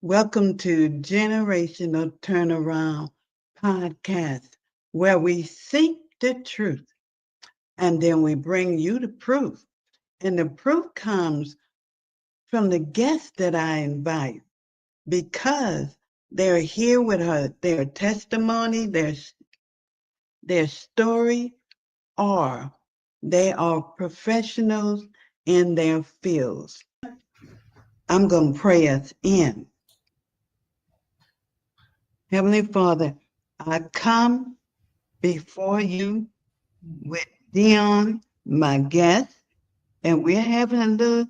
Welcome to Generational Turnaround Podcast, where we seek the truth and then we bring you the proof. And the proof comes from the guests that I invite because they're here with their testimony, their story, or they are professionals in their fields. I'm going to pray us in. Heavenly Father, I come before you with Deon, my guest, and we're having a little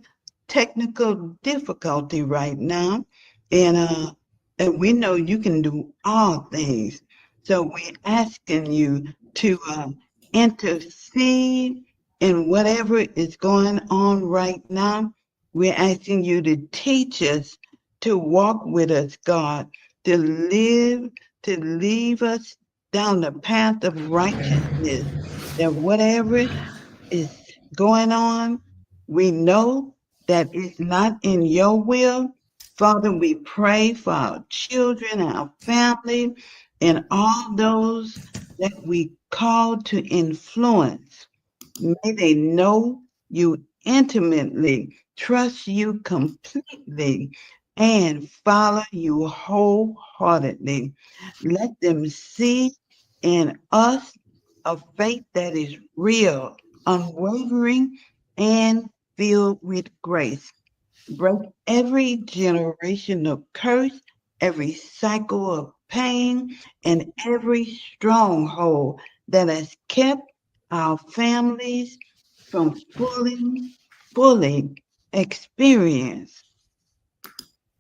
technical difficulty right now. And we know you can do all things. So we're asking you to intercede in whatever is going on right now. We're asking you to teach us, to walk with us, God, to leave us down the path of righteousness, that whatever is going on, we know that it's not in your will. Father, we pray for our children, our family, and all those that we call to influence. May they know you intimately, trust you completely, and follow you wholeheartedly. Let them see in us a faith that is real, unwavering, and filled with grace. Break every generational curse, every cycle of pain, and every stronghold that has kept our families from fully experience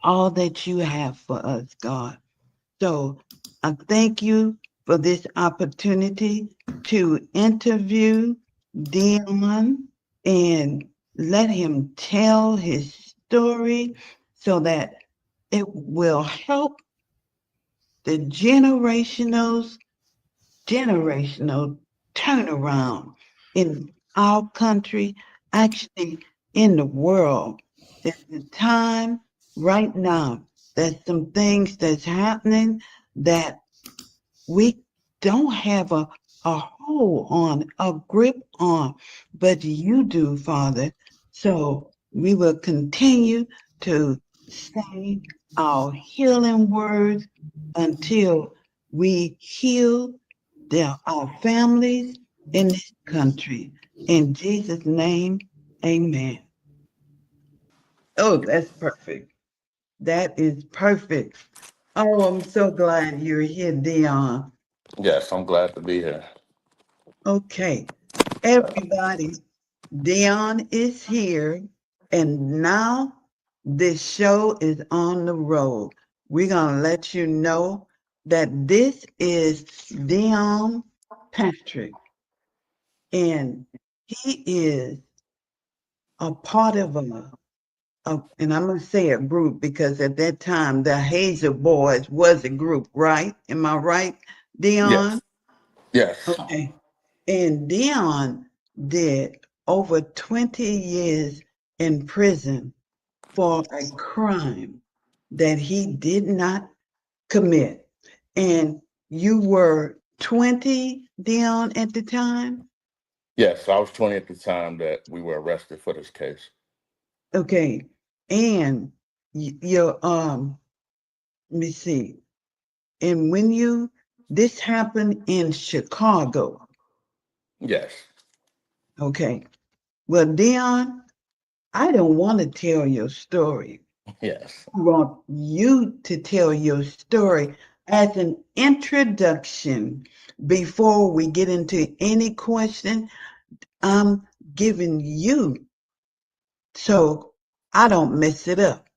all that you have for us, God. So I thank you for this opportunity to interview Deon and let him tell his story so that it will help the generational turnaround in our country, actually in the world. There's a time right now, there's some things that's happening that we don't have a hold on, a grip on, but you do, Father. So we will continue to say our healing words until we heal our families in this country. In Jesus' name, amen. Oh, that's perfect. That is perfect. Oh, I'm so glad you're here, Deon. Yes, I'm glad to be here. Okay, everybody, Deon is here, and now this show is on the road. We're going to let you know that this is Deon Patrick, and he is a part of and I'm going to say a group because at that time the Hazel Boyz was a group, right? Am I right, Deon? Yes, yes, Okay. And Deon did over 20 years in prison for a crime that he did not commit. And you were 20, Deon, at the time? yes. I was 20 at the time that we were arrested for this case. Okay. And your let me see. And this happened in Chicago. Yes, Okay. Well, Deon, I don't want to tell your story. yes, I want you to tell your story as an introduction before we get into any question. I'm giving you so I don't mess it up.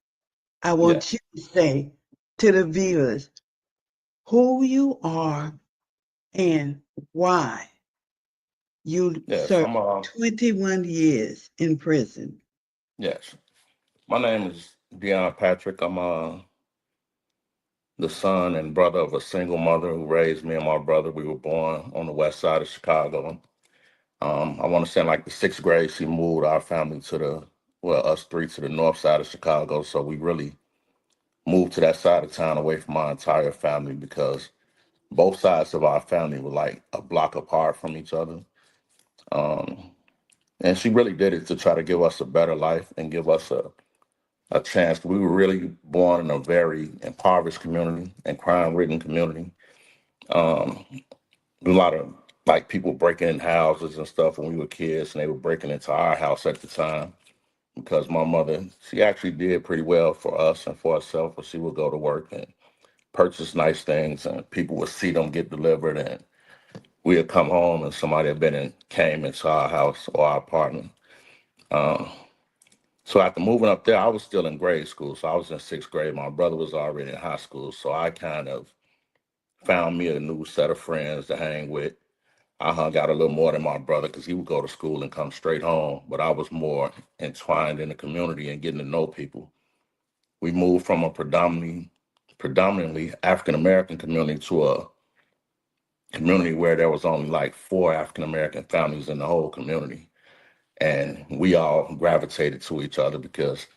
I want yes, you to say to the viewers who you are and why you yes. served 21 years in prison. Yes. My name is Deon Patrick. I'm the son and brother of a single mother who raised me and my brother. We were born on the west side of Chicago. I want to say in like the sixth grade, she moved our family to the well, us three to the north side of Chicago. So we really moved to that side of town away from my entire family because both sides of our family were like a block apart from each other. Um, and she really did it to try to give us a better life and give us a chance. We were really born in a very impoverished community and crime-ridden community. Um, a lot of like people breaking in houses and stuff when we were kids, and they were breaking into our house at the time because my mother, she actually did pretty well for us and for herself, but she would go to work and purchase nice things, and people would see them get delivered, and we'd come home and somebody had been and came into our house or our apartment. Um, so after moving up there, I was still in grade school, so I was in sixth grade. My brother was already in high school, so I kind of found me a new set of friends to hang with. I hung out a little more than my brother because he would go to school and come straight home, but I was more entwined in the community and getting to know people. We moved from a predominantly African American community to a community where there was only like four African American families in the whole community, and we all gravitated to each other because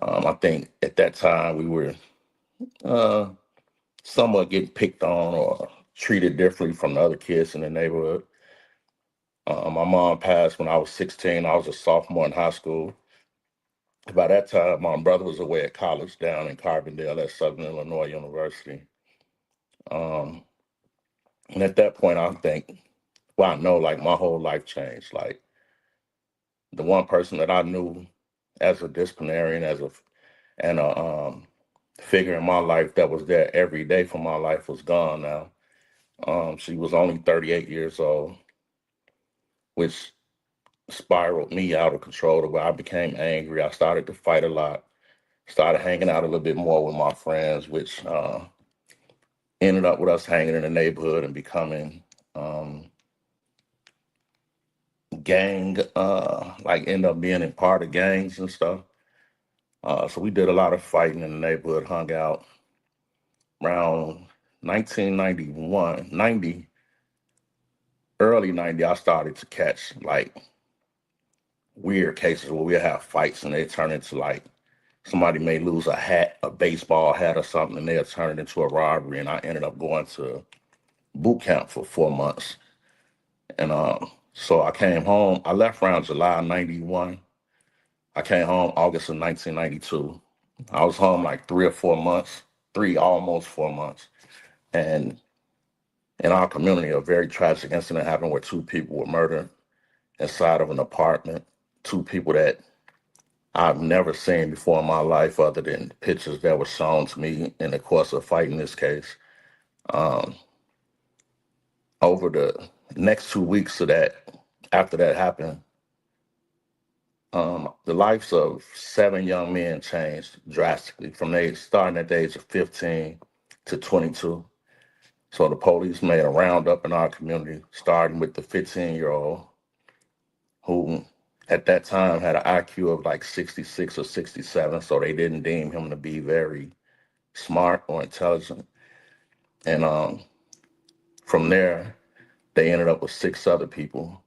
I think at that time we were uh, somewhat getting picked on or treated differently from the other kids in the neighborhood. My mom passed when I was 16. I was a sophomore in high school. By that time, my brother was away at college down in Carbondale at Southern Illinois University. Um, and at that point, I think, well, I know like my whole life changed. Like the one person that I knew as a disciplinarian, and a figure in my life that was there every day for my life was gone now. She was only 38 years old, which spiraled me out of control to where I became angry. I started to fight a lot, started hanging out a little bit more with my friends, which ended up with us hanging in the neighborhood and becoming um, gang, like end up being in part of gangs and stuff. So we did a lot of fighting in the neighborhood, hung out around 1991, 90, early 90, I started to catch like weird cases where we have fights and they turn into like somebody may lose a hat, a baseball hat or something, and they'll turn it into a robbery. And I ended up going to boot camp for 4 months. And so I came home. I left around July 91. I came home August of 1992. I was home like 3 or 4 months, almost 4 months. And in our community, a very tragic incident happened where two people were murdered inside of an apartment. Two people that I've never seen before in my life other than pictures that were shown to me in the course of fighting this case. Um, Over the next 2 weeks of that, after that happened, the lives of 7 young men changed drastically from they starting at the age of 15 to 22. So the police made a roundup in our community, starting with the 15-year-old who at that time had an IQ of like 66 or 67. So they didn't deem him to be very smart or intelligent. And from there, they ended up with 6 other people.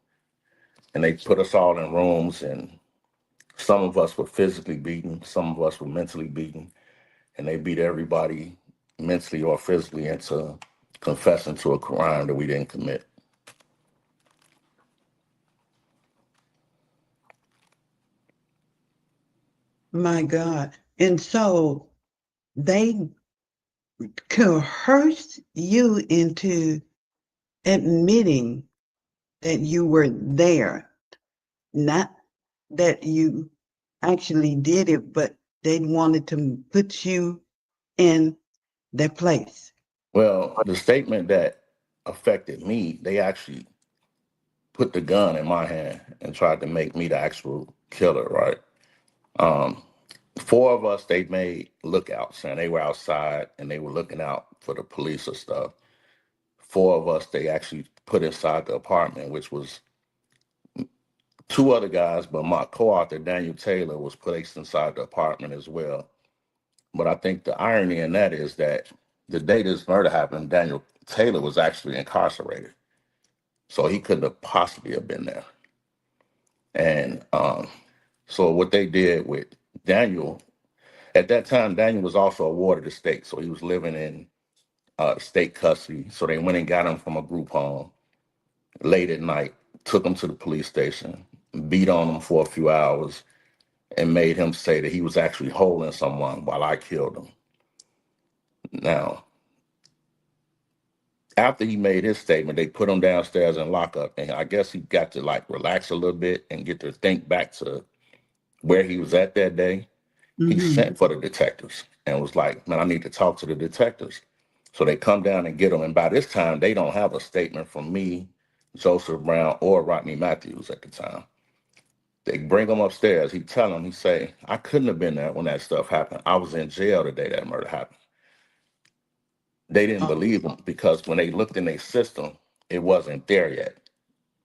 And they put us all in rooms, and some of us were physically beaten, some of us were mentally beaten, and they beat everybody mentally or physically into confessing to a crime that we didn't commit. My God. And so they coerced you into admitting that you were there, not that you actually did it, but they wanted to put you in their place. Well, the statement that affected me, they actually put the gun in my hand and tried to make me the actual killer, right? Um, 4 of us, they made lookouts and they were outside and they were looking out for the police or stuff. 4 of us, they actually put inside the apartment, which was 2 other guys, but my co-author, Daniel Taylor, was placed inside the apartment as well. But I think the irony in that is that the day this murder happened, Daniel Taylor was actually incarcerated. So he couldn't have possibly have been there. And So what they did with Daniel, at that time, Daniel was also a ward of the state. So he was living in state custody. So they went and got him from a group home late at night, took him to the police station, beat on him for a few hours, and made him say that he was actually holding someone while I killed him. Now, after he made his statement, they put him downstairs in lockup, and I guess he got to like relax a little bit and get to think back to where he was at that day. He Mm-hmm. sent for the detectives and was like, "Man, I need to talk to the detectives." So they come down and get him, and by this time, they don't have a statement from me, Joseph Brown, or Rodney Matthews at the time. They bring him upstairs. He tell him, he say, "I couldn't have been there when that stuff happened. I was in jail the day that murder happened." They didn't Oh, believe him because when they looked in their system, it wasn't there yet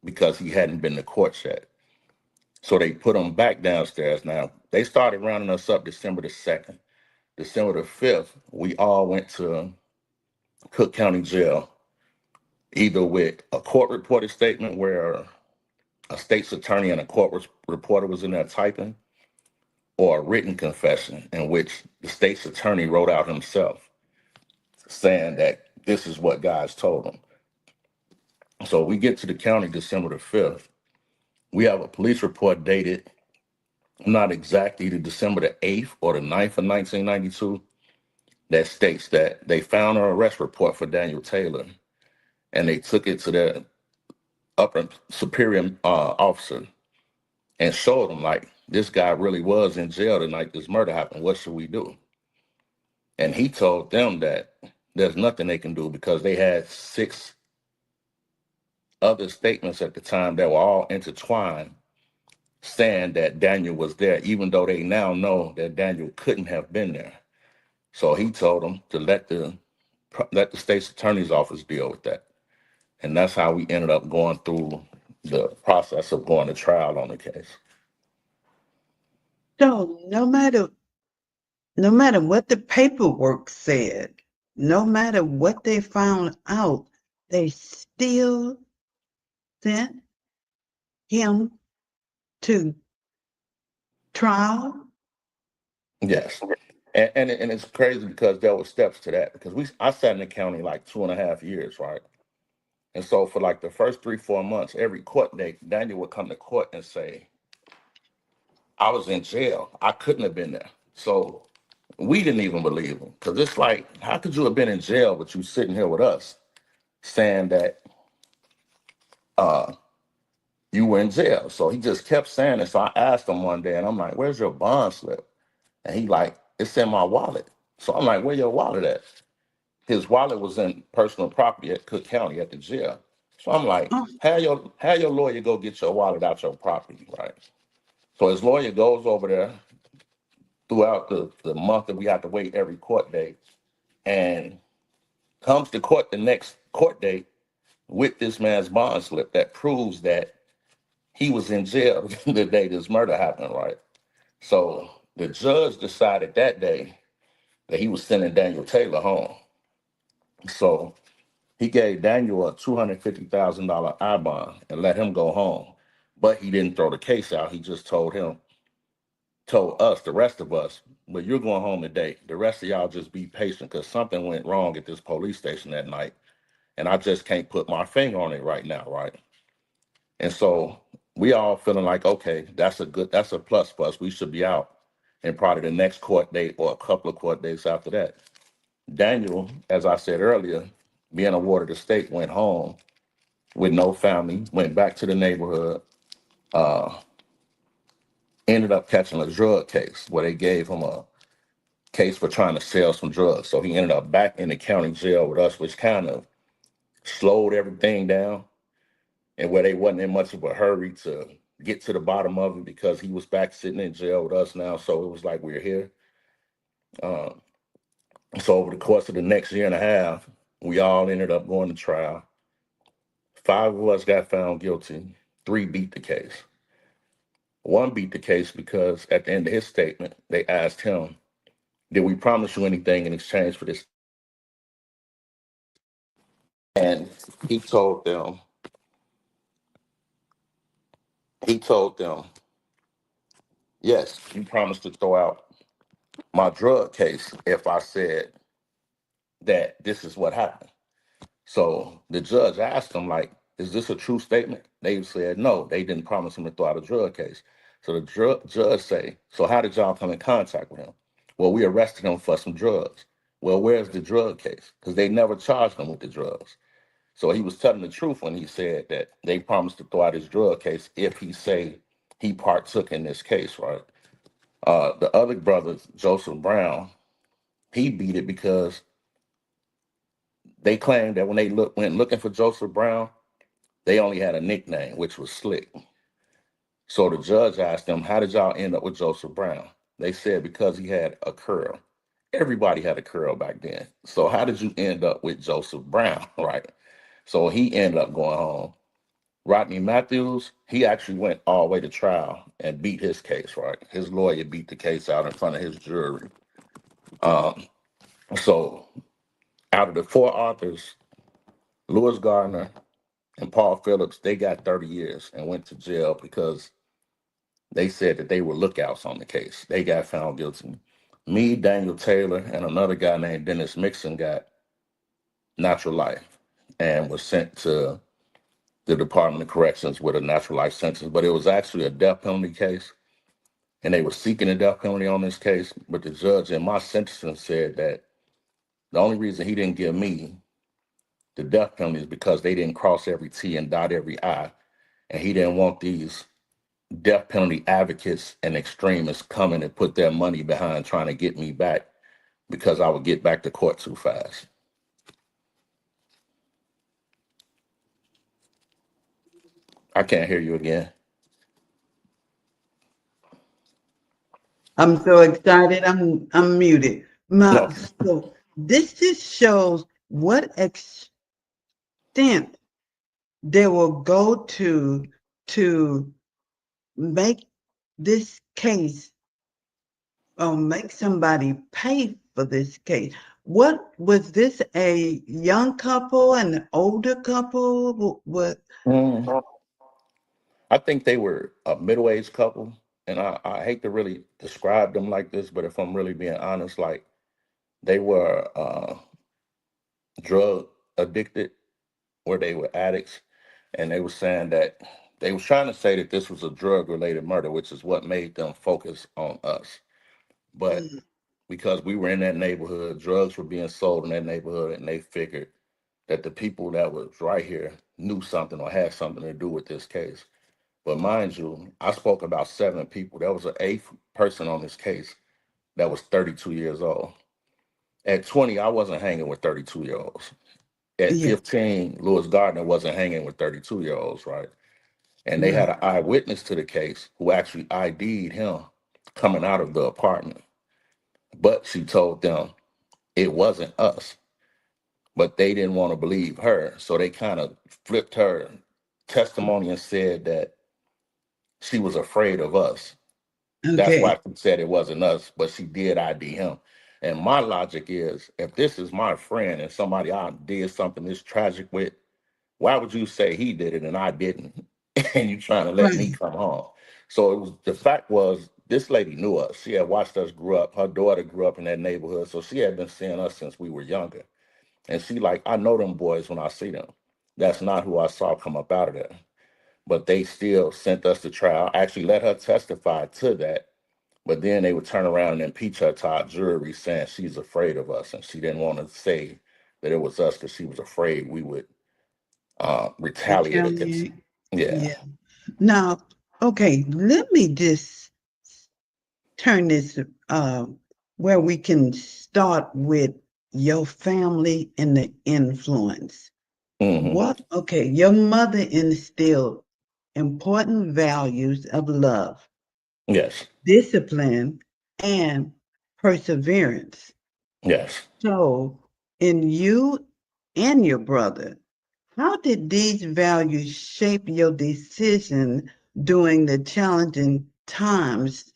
because he hadn't been to court yet. So they put him back downstairs. Now, they started rounding us up December the 2nd. December the 5th, we all went to Cook County Jail, either with a court reported statement where a state's attorney and a court reporter was in there typing, or a written confession in which the state's attorney wrote out himself saying that this is what guys told him. So we get to the county December the 5th. We have a police report dated, not exactly, either December the 8th or the 9th of 1992, that states that they found an arrest report for Daniel Taylor and they took it to their upper superior officer and showed him, like, this guy really was in jail the night this murder happened. What should we do? And he told them that there's nothing they can do because they had 6 other statements at the time that were all intertwined saying that Daniel was there, even though they now know that Daniel couldn't have been there. So he told them to let the state's attorney's office deal with that. And that's how we ended up going through the process of going to trial on the case. so no matter what the paperwork said, no matter what they found out, they still sent him to trial. Yes. And it's crazy because there were steps to that because I sat in the county like 2.5 years, right? And so for like the first 3, 4 months, every court date, Daniel would come to court and say, "I was in jail. I couldn't have been there." So we didn't even believe him because it's like, how could you have been in jail but you sitting here with us saying that uh, you were in jail? So he just kept saying it. So I asked him one day, and I'm like, "Where's your bond slip?" And he like, "It's in my wallet." So I'm like, "Where your wallet at?" His wallet was in personal property at Cook County at the jail. So I'm like, Oh, have your lawyer go get your wallet out your property, right? So his lawyer goes over there throughout the month that we have to wait every court date and comes to court the next court date with this man's bond slip that proves that he was in jail the day this murder happened, right? So the judge decided that day that he was sending Daniel Taylor home. So he gave Daniel a $250,000 I bond and let him go home. But he didn't throw the case out. He just told us, the rest of us, "But you're going home today. The rest of y'all just be patient because something went wrong at this police station that night. And I just can't put my finger on it right now, right?" And so we all feeling like, okay, that's a plus for us. We should be out in probably the next court date or a couple of court dates after that. Daniel, as I said earlier, being a ward of the state, went home with no family, went back to the neighborhood, uh, ended up catching a drug case where they gave him a case for trying to sell some drugs. So he ended up back in the county jail with us, which kind of slowed everything down and where they wasn't in much of a hurry to get to the bottom of it because he was back sitting in jail with us now. So it was like we're here. Um, so over the course of the next year and a half, we all ended up going to trial. 5 of us got found guilty. 3 beat the case. 1 beat the case because at the end of his statement, they asked him, "Did we promise you anything in exchange for this?" And he told them, he told them, Yes, he promised to throw out my drug case if I said that this is what happened. So the judge asked him, like, is this a true statement? They said no, they didn't promise him to throw out a drug case. So the judge say, so how did y'all come in contact with him? Well, we arrested him for some drugs. Well, where's the drug case? Because they never charged him with the drugs. So he was telling the truth when he said that they promised to throw out his drug case if he say he partook in this case, right? The other brother, Joseph Brown, he beat it because they claimed that when they went looking for Joseph Brown, they only had a nickname, which was Slick. So the judge asked them, how did y'all end up with Joseph Brown? They said because he had a curl. Everybody had a curl back then. So how did you end up with Joseph Brown, right? So he ended up going home. Rodney Matthews, he actually went all the way to trial and beat his case, right? His lawyer beat the case out in front of his jury. Um, so out of the four authors, Lewis Gardner and Paul Phillips, they got 30 years and went to jail because they said that they were lookouts on the case. They got found guilty. Me, Daniel Taylor, and another guy named Dennis Mixon got natural life and was sent to the Department of Corrections with a natural life sentence. But it was actually a death penalty case, and they were seeking a death penalty on this case. But the judge in my sentencing said that the only reason he didn't give me the death penalty is because they didn't cross every T and dot every I, and he didn't want these death penalty advocates and extremists coming and put their money behind trying to get me back because I would get back to court too fast. I can't hear you again. I'm so excited. I'm muted. No. So this just shows what extent they will go to make this case or make somebody pay for this case. What was this, a young couple, an older couple? What? Mm, I think they were a middle-aged couple, and I hate to really describe them like this, but if I'm really being honest, like they were drug addicted, or they were addicts, and they were saying that they were trying to say that this was a drug-related murder, which is what made them focus on us. But Mm, because we were in that neighborhood, drugs were being sold in that neighborhood, and they figured that the people that was right here knew something or had something to do with this case. But mind you, I spoke about 7 people. There was an eighth person on this case that was 32 years old. At 20, I wasn't hanging with 32-year-olds. At yeah, 15, Lewis Gardner wasn't hanging with 32-year-olds, right? And they had right. an eyewitness to the case who actually ID'd him coming out of the apartment. But she told them it wasn't us. But they didn't want to believe her. So they kind of flipped her testimony and said that she was afraid of us. That's Okay. why she said it wasn't us, but she did ID him. And my logic is, if this is my friend and somebody I did something this tragic with, why would you say he did it and I didn't? And you trying to let me Right. come home? So it was, the fact was, this lady knew us. She had watched us grow up. Her daughter grew up in that neighborhood, so she had been seeing us since we were younger. And she like, I know them boys when I see them. That's not who I saw come up out of there. But they still sent us to trial. Actually, let her testify to that, but then they would turn around and impeach her to our jury, saying she's afraid of us, and she didn't want to say that it was us because she was afraid we would retaliate against. Retaliate. Yeah. Yeah. Now, okay, let me just turn this where we can start with your family and the influence. Hmm. What? Okay, your mother instilled important values of love, Yes. discipline, and perseverance. Yes. So, in you and your brother, how did these values shape your decision during the challenging times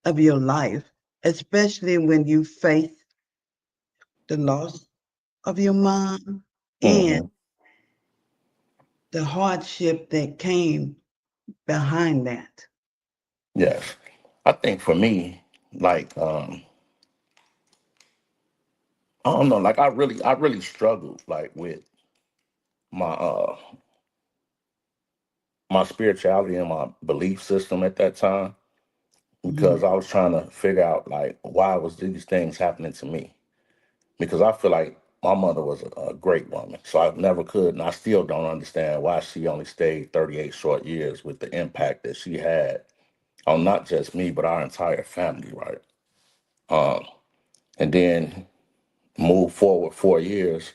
of your life, especially when you face the loss of your mom and Hmm. the hardship that came behind that? Yes. I think for me, like I don't know, like I really struggled like with my my spirituality and my belief system at that time Mhm. because I was trying to figure out like why was these things happening to me. Because I feel like my mother was a great woman, so I never could, and I still don't understand why she only stayed 38 short years with the impact that she had on not just me but our entire family, right? Um, and then move forward 4 years,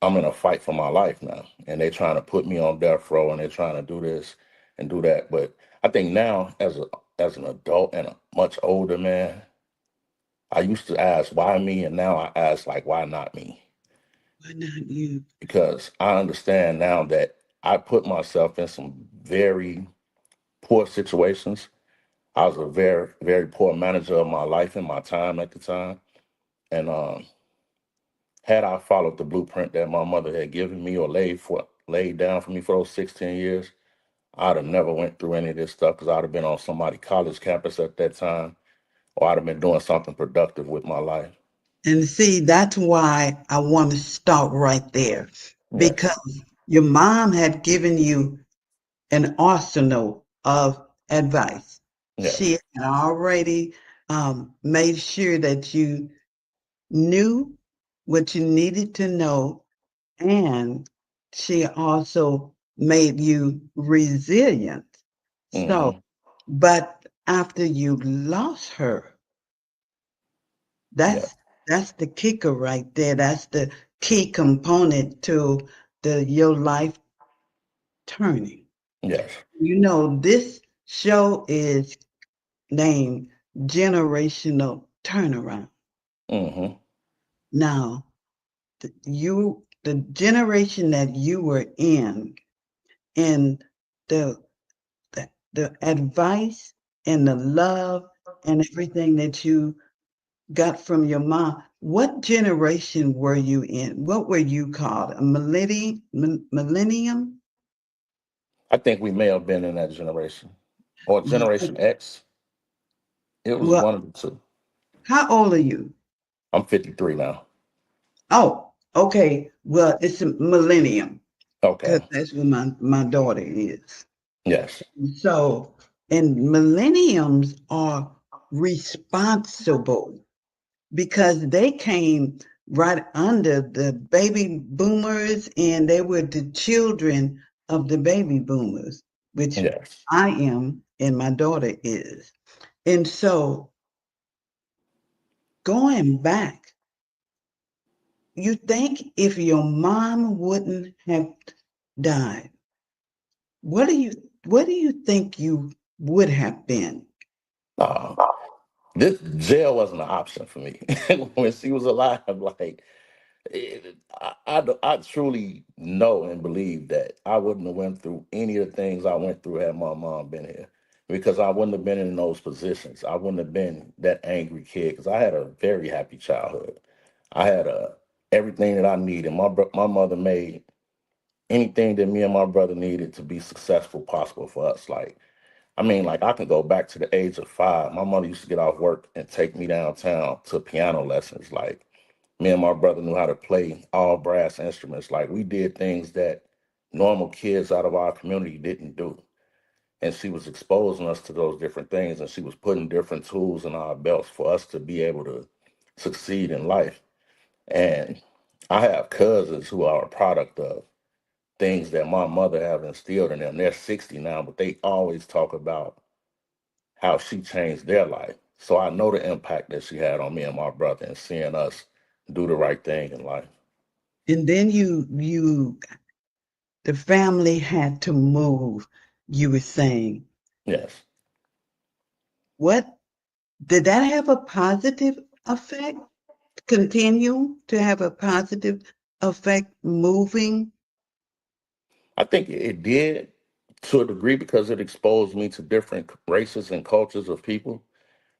I'm in a fight for my life now, and they're trying to put me on death row, and they're trying to do this and do that. But I think now, as an adult and a much older man, I used to ask why me, and now I ask like why not me, Why not you? because I understand now that I put myself in some very poor situations. I was a very poor manager of my life and my time at the time, and had I followed the blueprint that my mother had given me or laid down for me for those 16 years, I'd have never went through any of this stuff because I'd have been on somebody's college campus at that time, or I'd have been doing something productive with my life. And see, that's why I want to start right there Yes, because your mom had given you an arsenal of advice. yes, She had already made sure that you knew what you needed to know, and she also made you resilient. So, hmm, but after you lost her, yeah, that's that's the kicker right there. That's the key component to the your life turning. yes, This show is named Generational Turnaround. hmm, Now, the generation that you were in, and the the advice and the love and everything that you got from your mom. What generation were you in? What were you called? A millennium? I think we may have been in that generation or Yeah. Generation X. It was Well, one of the two. how old are you? I'm 53 now. Oh, okay. Well, it's a millennium because Okay. that's what my daughter is. Yes. So, and millenniums are responsible because they came right under the baby boomers and they were the children of the baby boomers, which Yes. I am and my daughter is. And so going back, you think if your mom wouldn't have died, what do you think you would have been? Uh, this jail wasn't an option for me when she was alive. Like I truly know and believe that I wouldn't have went through any of the things I went through had my mom been here, because I wouldn't have been in those positions. I wouldn't have been that angry kid because I had a very happy childhood. I had everything that I needed. My mother made anything that me and my brother needed to be successful possible for us. Like I mean, like I can go back to the age of 5. My mother used to get off work and take me downtown to piano lessons. Like me and my brother knew how to play all brass instruments. Like we did things that normal kids out of our community didn't do. And she was exposing us to those different things, and she was putting different tools in our belts for us to be able to succeed in life. And I have cousins who are a product of things that my mother have instilled in them. They're 60 now, but they always talk about how she changed their life. So I know the impact that she had on me and my brother and seeing us do the right thing in life. And then the family had to move, you were saying. Yes. What did that have a positive effect? Continue to have a positive effect moving? I think it did to a degree because it exposed me to different races and cultures of people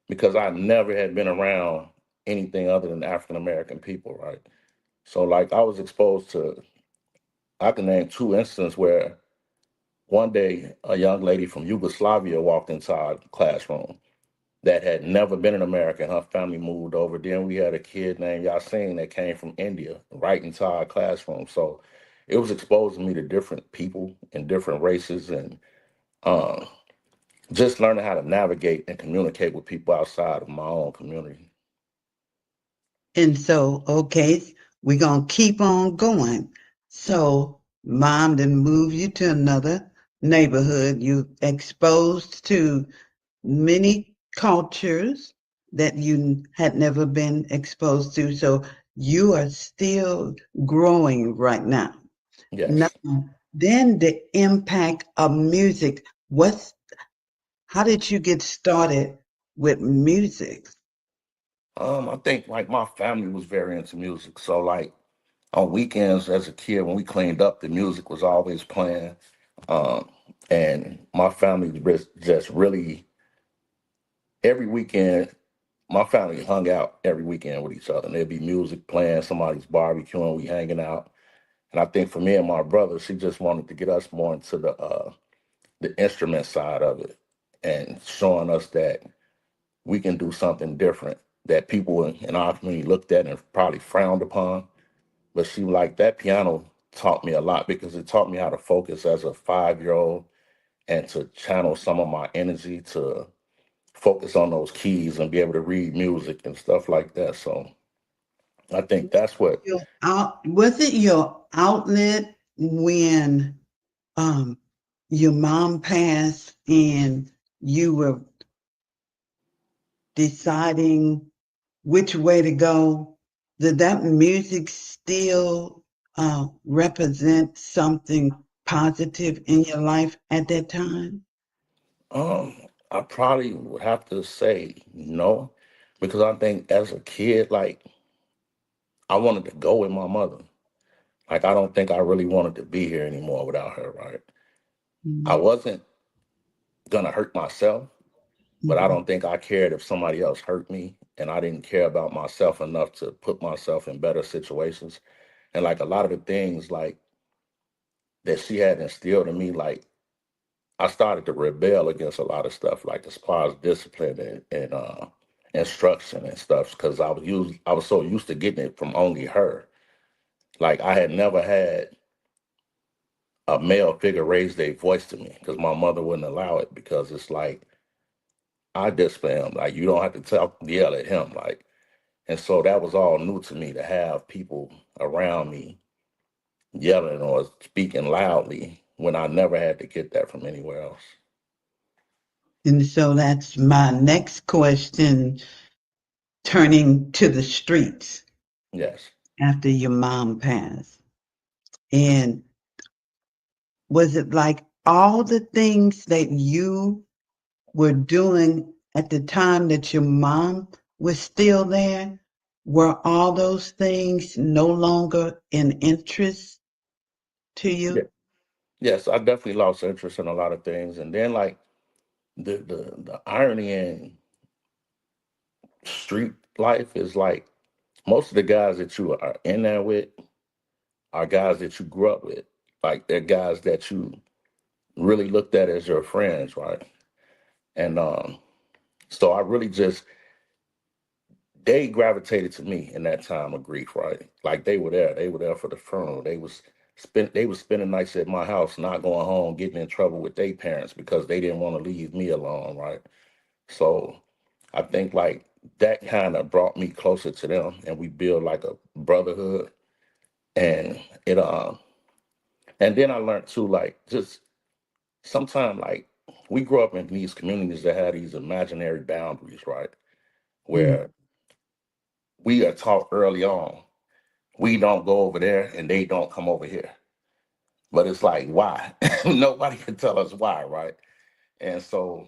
because I never had been around anything other than African American people, right? So like I was exposed to I can name two instances where One day, a young lady from Yugoslavia walked into our classroom that had never been in America, and her family moved over. Then we had a kid named Yasin that came from India right into our classroom. So it was exposing me to different people and different races, and uh, just learning how to navigate and communicate with people outside of my own community. And so, okay, we're going to keep on going. So, mom then move you to another neighborhood. You exposed to many cultures that you had never been exposed to. So, you are still growing right now. Now, Yes. then the impact of music. How did you get started with music? I think like my family was very into music. So like on weekends as a kid when we cleaned up, the music was always playing. Um, and my family just really every weekend, my family hung out every weekend with each other. And there'd be music playing, somebody's barbecuing, we hanging out. And I think for me and my brother, she just wanted to get us more into the instrument side of it and showing us that we can do something different that people in our community looked at and probably frowned upon. But she like that piano taught me a lot because it taught me how to focus as a 5 year old and to channel some of my energy to focus on those keys and be able to read music and stuff like that. So I think that's what Was it your outlet when um your mom passed and you were deciding which way to go? Did that music still represent something positive in your life at that time? um I probably would have to say no because I think as a kid, like I wanted to go with my mother. Like I don't think I really wanted to be here anymore without her, right? I Mm, wasn't gonna hurt myself, but I mhm. don't think I cared if somebody else hurt me. And I didn't care about myself enough to put myself in better situations. And like a lot of the things like that she had instilled in me, like I started to rebel against a lot of stuff, like as far as discipline and instruction and stuff, because I was so used to getting it from only her. Like I had never had a male figure raise their voice to me because my mother wouldn't allow it because it's like I discipline him. Like you don't have to yell at him. Like and so that was all new to me to have people around me yelling or speaking loudly when I never had to get that from anywhere else. And so that's my next question, turning to the streets Yes. after your mom passed. And was it like all the things that you were doing at the time that your mom was still there? Were all those things no longer in interest to Yeah. you? Yes, I definitely lost interest in a lot of things. And then like the irony in street life is like most of the guys that you are in there with are guys that you grew up with. Like they're guys that you really looked at as your friends, right? And so I really just they gravitated to me in that time of grief, right? Like they were there. They were there for the funeral. They was spending nights at my house, not going home, getting in trouble with their parents because they didn't want to leave me alone, right? So I think like that kind of brought me closer to them and we build like a brotherhood. And and then I learned too, like just sometimes like we grew up in these communities that had these imaginary boundaries, right? Mm. Where we are taught early on, we don't go over there and they don't come over here. But it's like, why? Nobody can tell us why, right? And so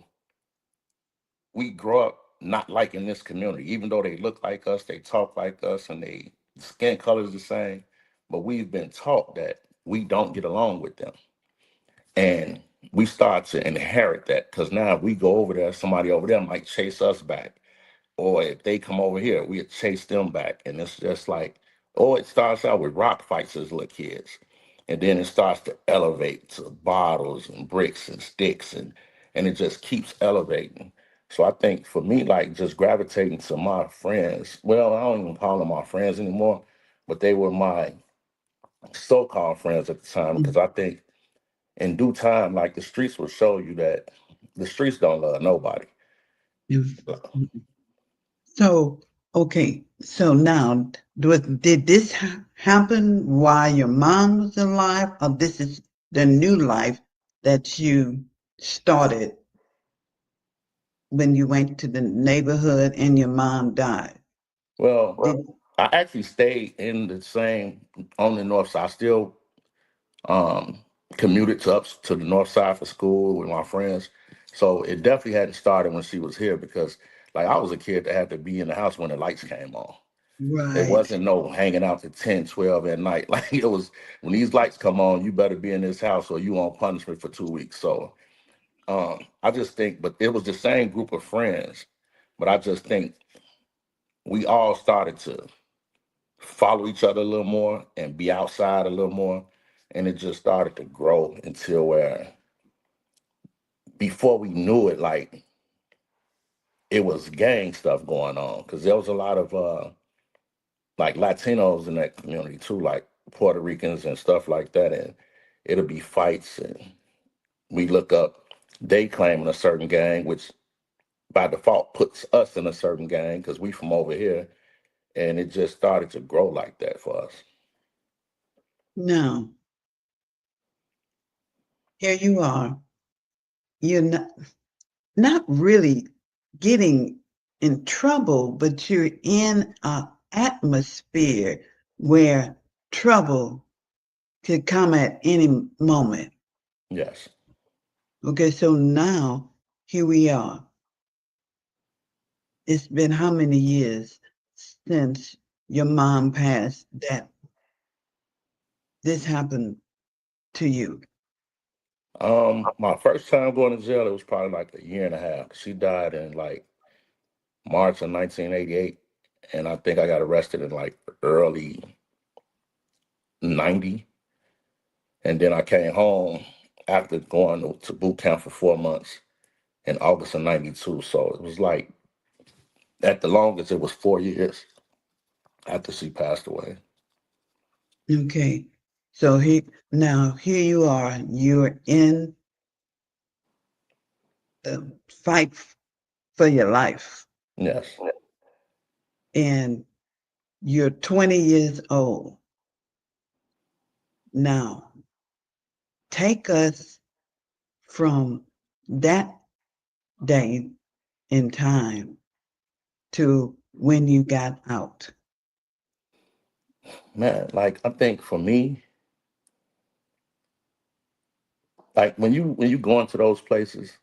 we grow up not liking this community, even though they look like us, they talk like us, and they skin color is the same. But we've been taught that we don't get along with them. And we start to inherit that because now if we go over there, somebody over there might chase us back. Or if they come over here, we chase them back. And it's just like, or it starts out with rock fights as little kids. and then it starts to elevate to bottles and bricks and sticks, and it just keeps elevating. So I think for me, like just gravitating to my friends, well, I don't even call them my friends anymore, but they were my so-called friends at the time, because I think in due time, like the streets will show you that the streets don't love nobody. So, okay. So now, did this happen while your mom was alive, or this is the new life that you started when you went to the neighborhood and your mom died? Well, Did, I actually stayed in the same on the north side. I still um commuted to up to the north side for school with my friends. So it definitely hadn't started when she was here, because like I was a kid that had to be in the house when the lights came on. It right. wasn't no hanging out to 10, 12 at night. Like it was when these lights come on, you better be in this house or you on punishment for 2 weeks. So I just think, but it was the same group of friends. But I just think we all started to follow each other a little more and be outside a little more. And it just started to grow until where before we knew it, like it was gang stuff going on. Cause there was a lot of like Latinos in that community too, like Puerto Ricans and stuff like that. And it'll be fights, and we look up they claiming a certain gang, which by default puts us in a certain gang because we from over here. And it just started to grow like that for us. Now, here you are. You're not really getting in trouble, but you're in an atmosphere where trouble could come at any moment. Yes. Okay, so now here we are. It's been how many years since your mom passed that this happened to you? My first time going to jail, it was probably like a year and a half. She died in like March of 1988, and I think I got arrested in like early 90. And then I came home after going to boot camp for 4 months in August of 92. So it was like, at the longest, it was 4 years after she passed away. Okay, so here you are. You're in the fight for your life, Yes. and you're 20 years old now. Take us from that day in time to when you got out. Man, like I think for me, like when you go into those places,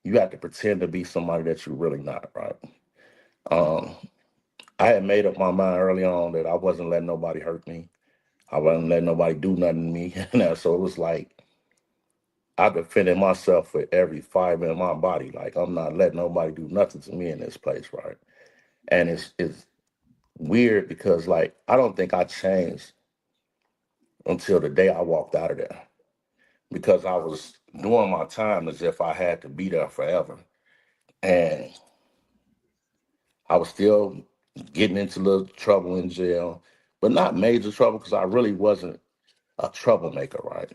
you have to pretend to be somebody that you're really not, right? Um, I had made up my mind early on that I wasn't letting nobody hurt me. I wasn't letting nobody do nothing to me. So it was like I defended myself with every fiber in my body. Like I'm not letting nobody do nothing to me in this place, right? And it's weird because like I don't think I changed until the day I walked out of there, because I was doing my time as if I had to be there forever. And I was still getting into little trouble in jail, but not major trouble because I really wasn't a troublemaker, right?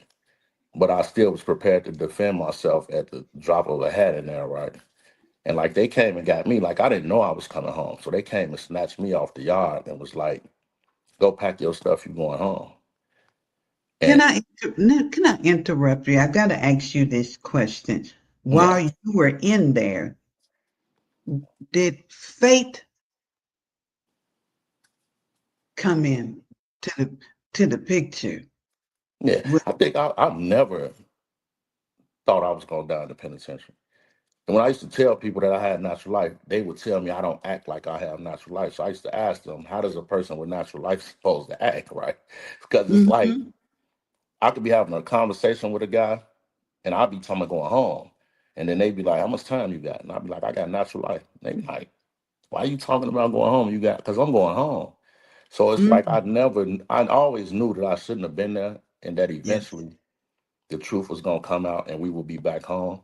But I still was prepared to defend myself at the drop of a hat in there, right? And like they came and got me, like I didn't know I was coming home. So they came and snatched me off the yard and was like, go pack your stuff, you going home. Can And I can I interrupt you? I got to ask you this question. While yeah, you were in there, did fate come in to the picture? yeah. With, I think I've never thought I was going down the penitentiary. And when I used to tell people that I had natural life, they would tell me I don't act like I have natural life. So I used to ask them, how does a person with natural life supposed to act, right? Because it's like Mhm. I could be having a conversation with a guy and I'll be talking about going home. And then they'd be like, how much time you got? And I'd be like, I got natural life. And they'd be like, why are you talking about going home? Because I'm going home. So it's like Mm. I always knew that I shouldn't have been there. and that Yes. eventually the truth was gonna come out and we would be back home.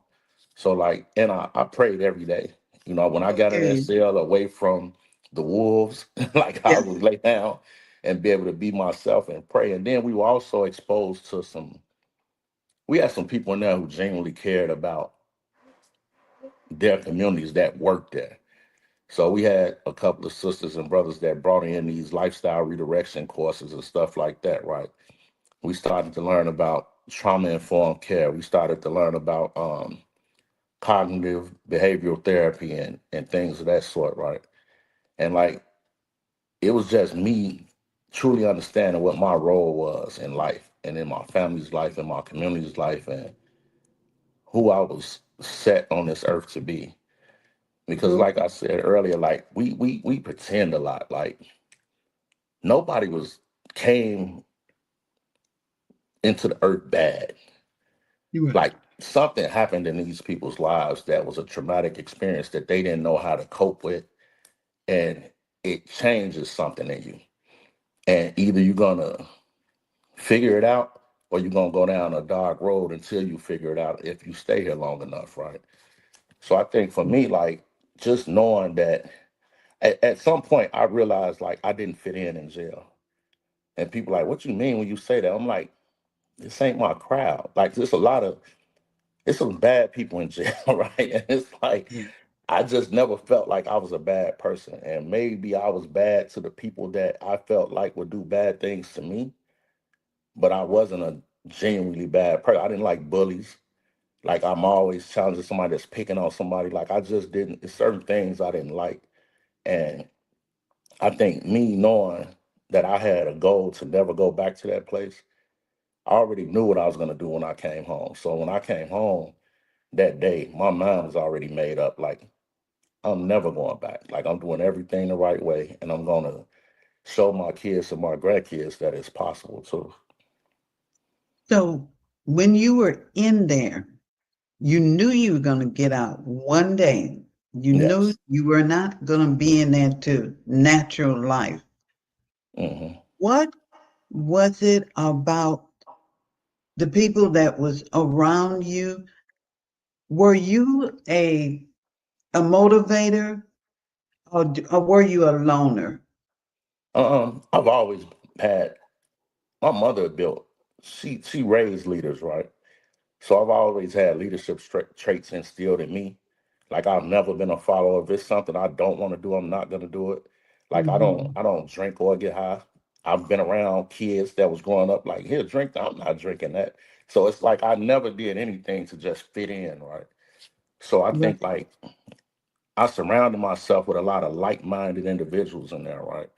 So like, and I prayed every day. You know, when I got in that Okay. cell away from the wolves, like I Yes. would lay down and be able to be myself and pray. And then we were also exposed to we had some people in there who genuinely cared about their communities that worked there. So we had a couple of sisters and brothers that brought in these lifestyle redirection courses and stuff like that, right? We started to learn about trauma informed care. We started to learn about cognitive behavioral therapy and things of that sort, right? And like it was just me truly understanding what my role was in life and in my family's life and my community's life and who I was set on this earth to be. Because Okay. like I said earlier, like we pretend a lot. Like nobody was came into the earth bad. You were. Like something happened in these people's lives that was a traumatic experience that they didn't know how to cope with, and it changes something in you. And either you're gonna figure it out or you're gonna go down a dark road until you figure it out if you stay here long enough, right? So I think for me, like just knowing that at some point I realized like I didn't fit in jail. And people like, what you mean when you say that? I'm like, this ain't my crowd. Like there's a lot of it's some bad people in jail, right? And it's like Yeah. I just never felt like I was a bad person. And maybe I was bad to the people that I felt like would do bad things to me, but I wasn't a genuinely bad person. I didn't like bullies. Like I'm always challenging somebody that's picking on somebody. Like I just didn't, it's certain things I didn't like. And I think me knowing that I had a goal to never go back to that place, I already knew what I was going to do when I came home. So when I came home that day, my mind was already made up. Like I'm never going back. Like I'm doing everything the right way, and I'm gonna show my kids and my grandkids that it's possible too. So when you were in there, you knew you were going to get out one day. You knew Yes. you were not going to be in there to natural life. Hmm. What was it about the people that was around you? Were you a motivator, or were you a loner? I've always had my mother built. She raised leaders, right? So I've always had leadership traits instilled in me. Like I've never been a follower. If it's something I don't want to do, I'm not gonna do it. Like Hmm. I don't drink or get high. I've been around kids that was growing up like, here, drink that. I'm not drinking that. So it's like I never did anything to just fit in, right? So I Right. think like I surrounded myself with a lot of like-minded individuals in there, right?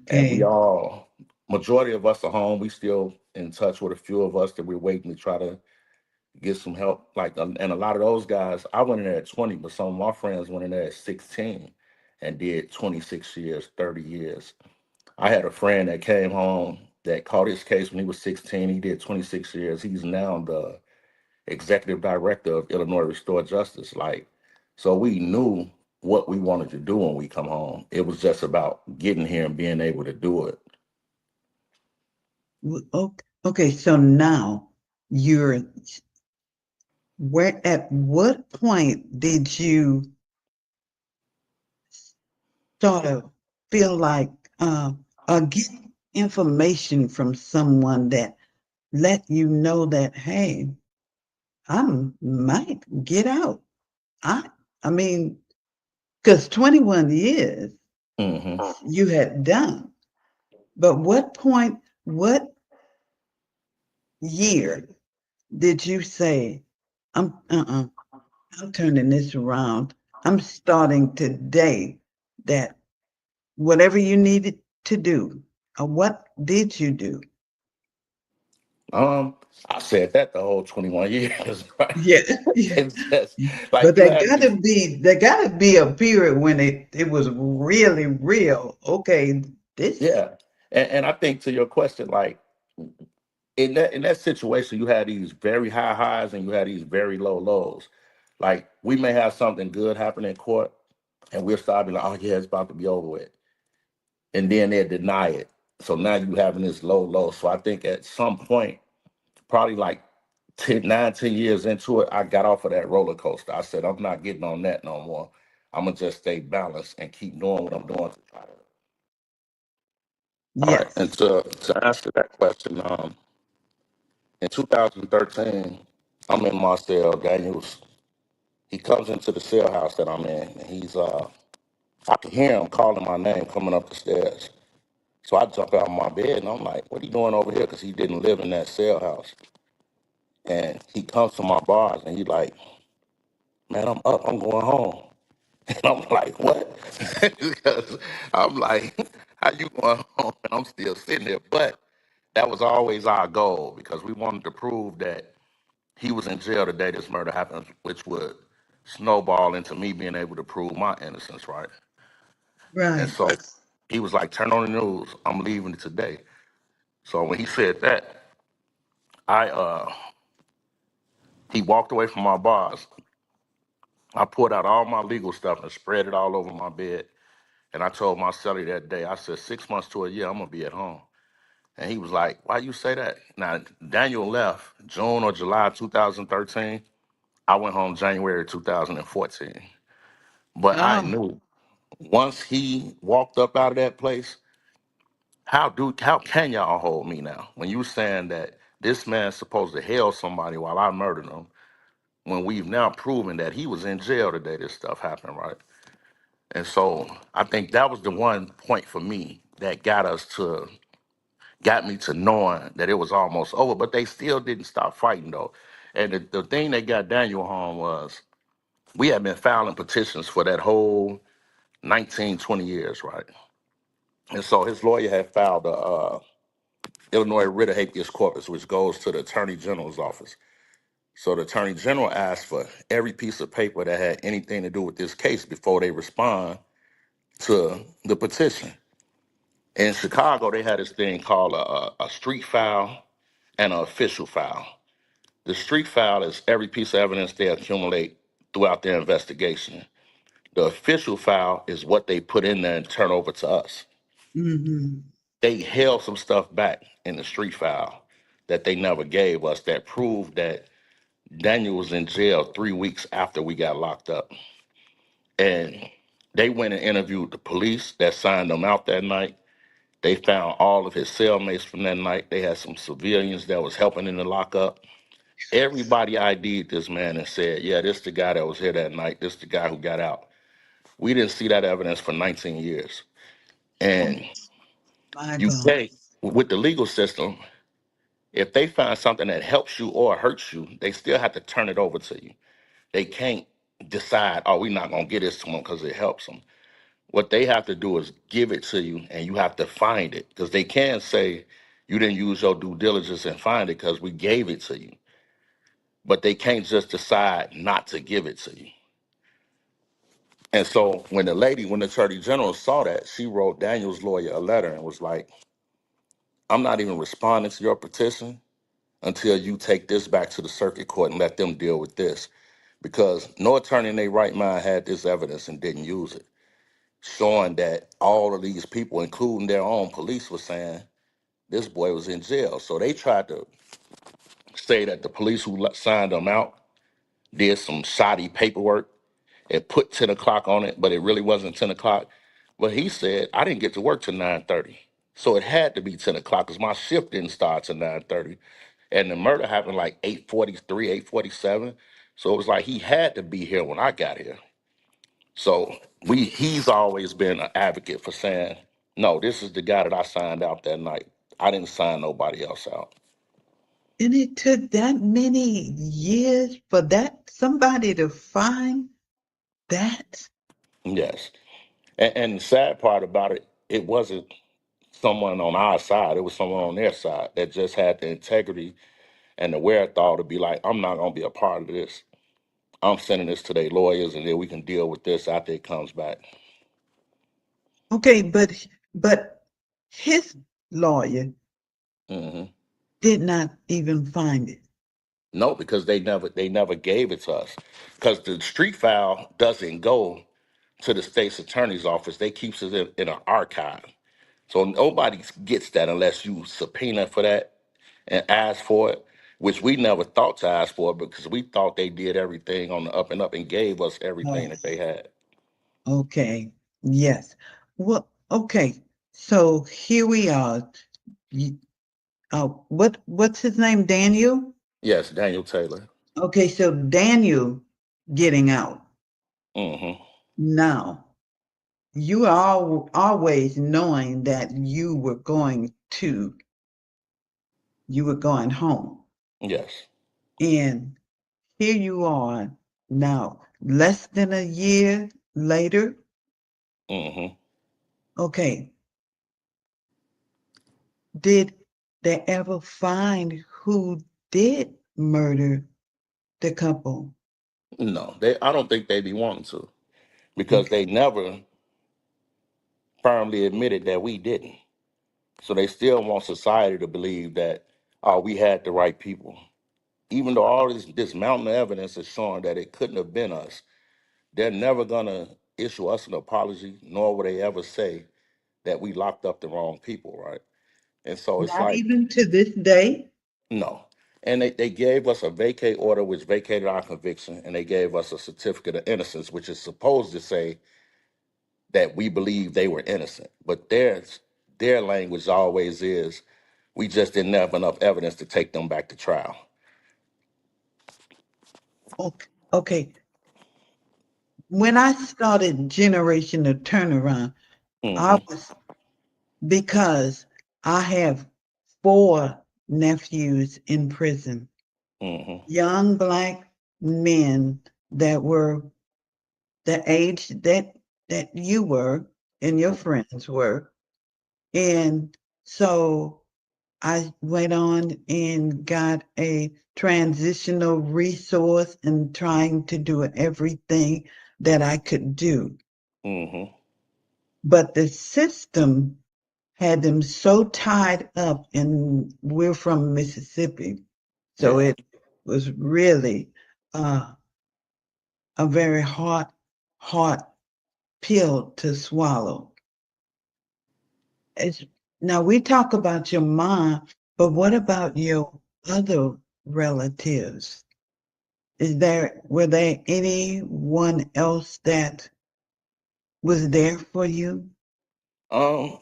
And we Okay. all, majority of us are home. We still in touch with a few of us that we're waiting to try to get some help. Like, and a lot of those guys, I went in there at 20, but some of my friends went in there at 16 and did 26 years, 30 years. I had a friend that came home that caught his case when he was 16. He did 26 years. He's now the executive director of Illinois Restore Justice. Like, so we knew what we wanted to do when we come home. It was just about getting here and being able to do it. Okay. Okay. So now you're where? At what point did you sort of feel like get information from someone that let you know that, hey, I might get out. I I mean, because 21 years Hmm. you had done, but what point, what year did you say, I'm turning this around. I'm starting today that whatever you needed to do, what did you do? Um, I said that the whole 21 years, right? Yeah, yeah. It's just like But you had to. there gotta be a period when it was really real. Okay, this. Yeah. And I think to your question, like in that situation, you had these very high highs and you had these very low lows. Like we may have something good happen in court and we'll start being like, oh yeah, it's about to be over with. And then they deny it. So now you having this low low. So I think at some point Probably like 10 into it, I got off of that roller coaster. I said, I'm not getting on that no more. I'm gonna just stay balanced and keep doing what I'm doing. All right, and Yes. to answer that question, in 2013, I'm in my cell. Daniels, he comes into the cell house that I'm in, and I can hear him calling my name coming up the stairs. So I jump out of my bed and I'm like, what are you doing over here? Because he didn't live in that cell house. And he comes to my bars and he's like, man, I'm up. I'm going home. And I'm like, what? Because I'm like, how you going home? And I'm still sitting there. But that was always our goal because we wanted to prove that he was in jail the day this murder happened, which would snowball into me being able to prove my innocence, right? And Right. so he was like, turn on the news. I'm leaving today. So when he said that, I he walked away from my bars. I pulled out all my legal stuff and spread it all over my bed. And I told my cellie that day, I said, 6 months to a year, I'm gonna be at home. And he was like, why you say that? Now, Daniel left June or July 2013. I went home January 2014. But I Oh, knew once he walked up out of that place, how can y'all hold me now? When you saying that this man's supposed to held somebody while I murdered him, when we've now proven that he was in jail the day this stuff happened, right? And so I think that was the one point for me that got me to knowing that it was almost over. But they still didn't stop fighting though. And the thing that got Daniel home was we had been filing petitions for that whole 19, 20 years, right? And so his lawyer had filed a Illinois writ of habeas corpus, which goes to the Attorney General's office. So the Attorney General asked for every piece of paper that had anything to do with this case before they respond to the petition. In Chicago, they had this thing called a street file and an official file. The street file is every piece of evidence they accumulate throughout their investigation. The official file is what they put in there and turn over to us. mm-hmm. They held some stuff back in the street file that they never gave us that proved that Daniel was in jail 3 weeks after we got locked up. And they went and interviewed the police that signed them out that night. They found all of his cellmates from that night. They had some civilians that was helping in the lockup. Everybody ID'd this man and said, yeah, this the guy that was here that night. This the guy who got out. We didn't see that evidence for 19 years. Oh, And my you God. pay with the legal system, if they find something that helps you or hurts you, they still have to turn it over to you. They can't decide, oh, we're not going to get this to them because it helps them. What they have to do is give it to you and you have to find it because they can say you didn't use your due diligence and find it because we gave it to you. But they can't just decide not to give it to you. And so when the attorney general saw that, she wrote Daniel's lawyer a letter and was like, I'm not even responding to your petition until you take this back to the circuit court and let them deal with this. Because no attorney in their right mind had this evidence and didn't use it, showing that all of these people, including their own police, were saying this boy was in jail. So they tried to say that the police who signed him out did some shoddy paperwork. It put 10 o'clock on it, but it really wasn't 10 o'clock. But he said, I didn't get to work till 9:30. So it had to be 10 o'clock because my shift didn't start till 9:30. And the murder happened like 8:43, 8:47. So it was like he had to be here when I got here. So he's always been an advocate for saying, no, this is the guy that I signed out that night. I didn't sign nobody else out. And it took that many years for that somebody to find that. Yes. And the sad part about it, it wasn't someone on our side. It was someone on their side that just had the integrity and the wherewithal to be like, I'm not going to be a part of this. I'm sending this to their lawyers and then we can deal with this after it comes back. Okay, but his lawyer Hmm. did not even find it. No, because they never gave it to us. Because the street file doesn't go to the state's attorney's office. They keeps it in an archive. So nobody gets that unless you subpoena for that and ask for it. which we never thought to ask for because we thought they did everything on the up and up and gave us everything Oh, that they had. okay. Yes. Well, okay. So here we are. You, what's his name? Daniel? Yes, Daniel Taylor. Okay, so Daniel getting out Hmm. now. You are always knowing that you were going home. Yes. And here you are now, less than a year later. Hmm. Okay, did they ever find who did murder the couple? No, they. I don't think they be wanting to because they never firmly admitted that we didn't. So they still want society to believe that, oh, we had the right people. Even though all this mountain of evidence is showing that it couldn't have been us, they're never gonna issue us an apology, nor will they ever say that we locked up the wrong people, right? And so it's Not like, even to this day? no. And they gave us a vacate order, which vacated our conviction, and they gave us a certificate of innocence, which is supposed to say that we believe they were innocent. But their language always is, we just didn't have enough evidence to take them back to trial. Okay, okay. When I started Generation of Turnaround, I Hmm. was because I have four nephews in prison, Hmm. young black men that were the age that you were and your friends were. And so I went on and got a transitional resource and trying to do everything that I could do. Hmm. But the system had them so tied up, and we're from Mississippi. So Yeah. it was really uh, a very hard pill to swallow. It's, now we talk about your mom, but what about your other relatives? Were there anyone else that was there for you? Um,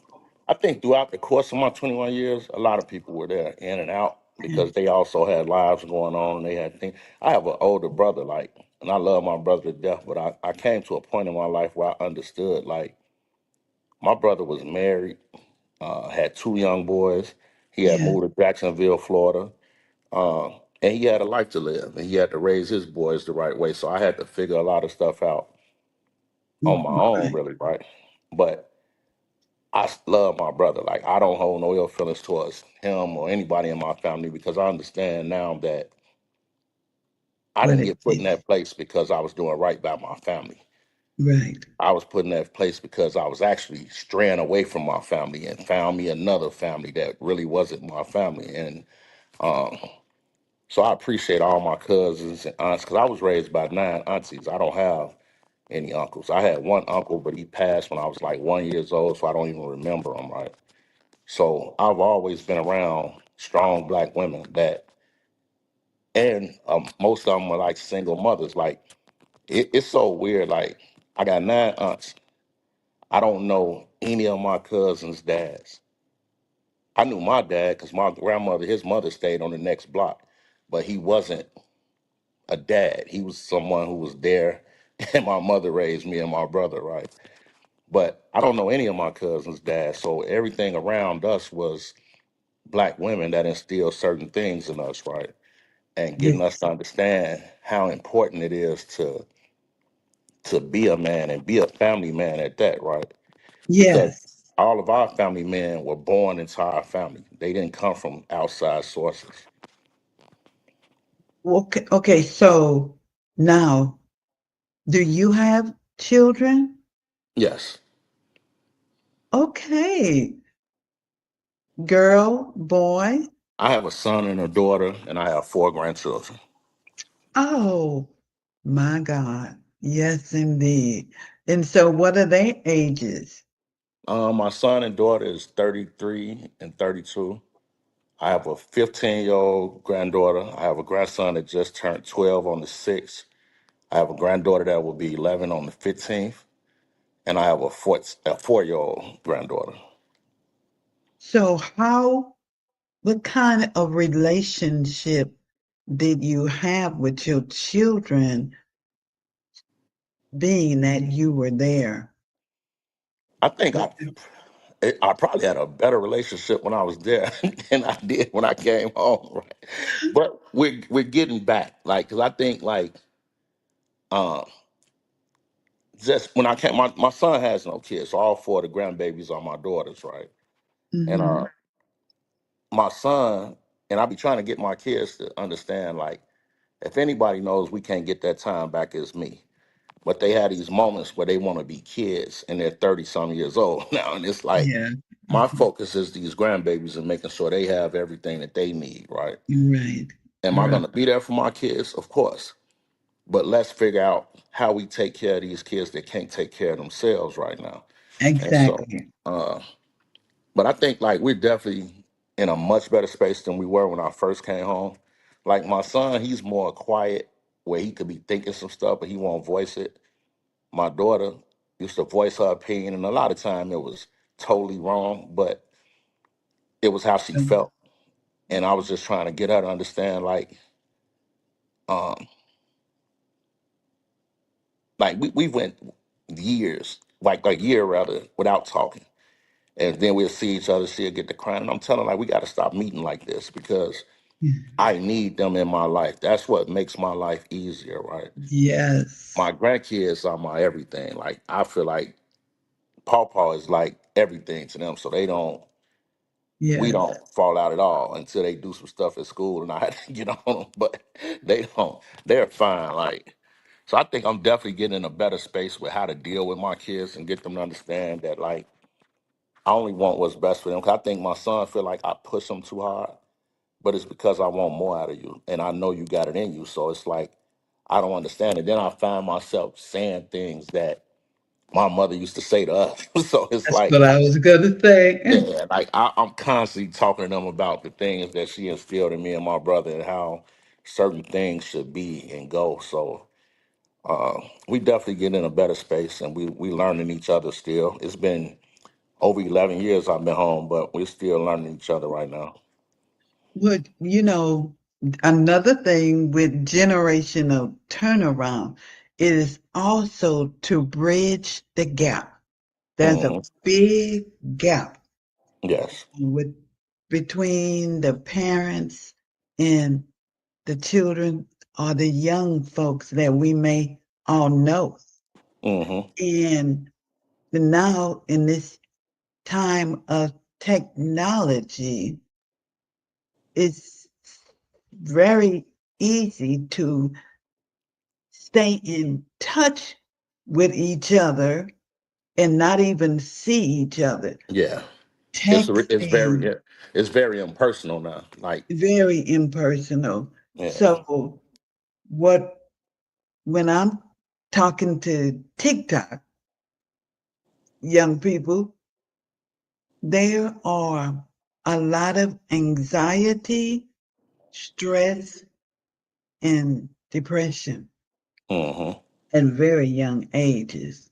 I think throughout the course of my 21 years, a lot of people were there in and out because they also had lives going on and they had things. I have an older brother, like, and I love my brother to death, but I came to a point in my life where I understood, like, my brother was married, had two young boys. He had Yeah. moved to Jacksonville, Florida, uh, and he had a life to live and he had to raise his boys the right way. So I had to figure a lot of stuff out on my own, Right. really, right? But love my brother. Like I don't hold no ill feelings towards him or anybody in my family because I understand now that I What didn't it get put in is. that place because I was doing right by my family. Right. I was put in that place because I was actually straying away from my family and found me another family that really wasn't my family. And um, so I appreciate all my cousins and aunts because I was raised by nine aunties. I don't have any uncles. I had one uncle, but he passed when I was like 1 years old, so I don't even remember him, right? So I've always been around strong black women that, and most of them are like single mothers. Like it's so weird. Like I got nine aunts. I don't know any of my cousins' dads. I knew my dad because my grandmother, his mother stayed on the next block, but he wasn't a dad. He was someone who was there, and my mother raised me and my brother, right? But I don't know any of my cousins' dads. So everything around us was black women that instilled certain things in us, right? And getting us to Yes. understand how important it is to be a man and be a family man at that, right? Because Yes. all of our family men were born into our family. They didn't come from outside sources. Okay. Okay. So now, do you have children? Yes, Okay. Girl, boy. I have a son and a daughter, and I have four grandchildren. Oh, my God. Yes, indeed. And so, what are their ages? My son and daughter is 33 and 32. I have a 15-year-old granddaughter. I have a grandson that just turned 12 on the 6th. I have a granddaughter that will be 11 on the 15th. And I have a 4-year-old granddaughter. So what kind of relationship did you have with your children, being that you were there? I think I probably had a better relationship when I was there than I did when I came home. Right? But we're getting back, like, because I think like uh, just when I came, my son has no kids, so all four of the grandbabies are my daughters, right? And Mm-hmm. my son and I be trying to get my kids to understand, like, if anybody knows we can't get that time back, it's me. But they had these moments where they want to be kids and they're 30 some years old now. And it's like, Yeah. my focus is these grandbabies and making sure they have everything that they need, right? Right. Am I Right. going to be there for my kids? Of course. But let's figure out how we take care of these kids that can't take care of themselves right now. And so, Exactly. but I think like we're definitely in a much better space than we were when I first came home. Like my son, he's more quiet where he could be thinking some stuff, but he won't voice it. My daughter used to voice her opinion, and a lot of time it was totally wrong, but it was how she Um, felt. And I was just trying to get her to understand, um, like we went years, like year rather, without talking. And then we'll see each other, she'll get to crying. And I'm telling her, like, we got to stop meeting like this because I need them in my life. That's what makes my life easier, right? Yes. My grandkids are my everything. Like, I feel like Paw is like everything to them. So we Yes. don't fall out at all until they do some stuff at school and I have to get on them. But they don't. They're fine. Like, so I think I'm definitely getting in a better space with how to deal with my kids and get them to understand that, like, I only want what's best for them. 'Cause I think my son feel like I push him too hard, but it's because I want more out of you, and I know you got it in you. So it's like I don't understand it. Then I find myself saying things that my mother used to say to us. So it's That's like, what I was going to say. yeah, like I'm constantly talking to them about the things that she instilled in me and my brother and how certain things should be and go. So we definitely get in a better space, and we learning each other still. It's been over 11 years I've been home, but we're still learning each other right now. But, another thing with generational turnaround is also to bridge the gap. There's a Hmm. big gap Yes. with between the parents and the children or the young folks that we may all know. Hmm. And now in this time of technology, it's very easy to stay in touch with each other and not even see each other. Yeah. Texting, It's very impersonal now. Like, very impersonal. yeah. So what when I'm talking to TikTok young people, there are a lot of anxiety, stress, and depression Hmm. at very young ages.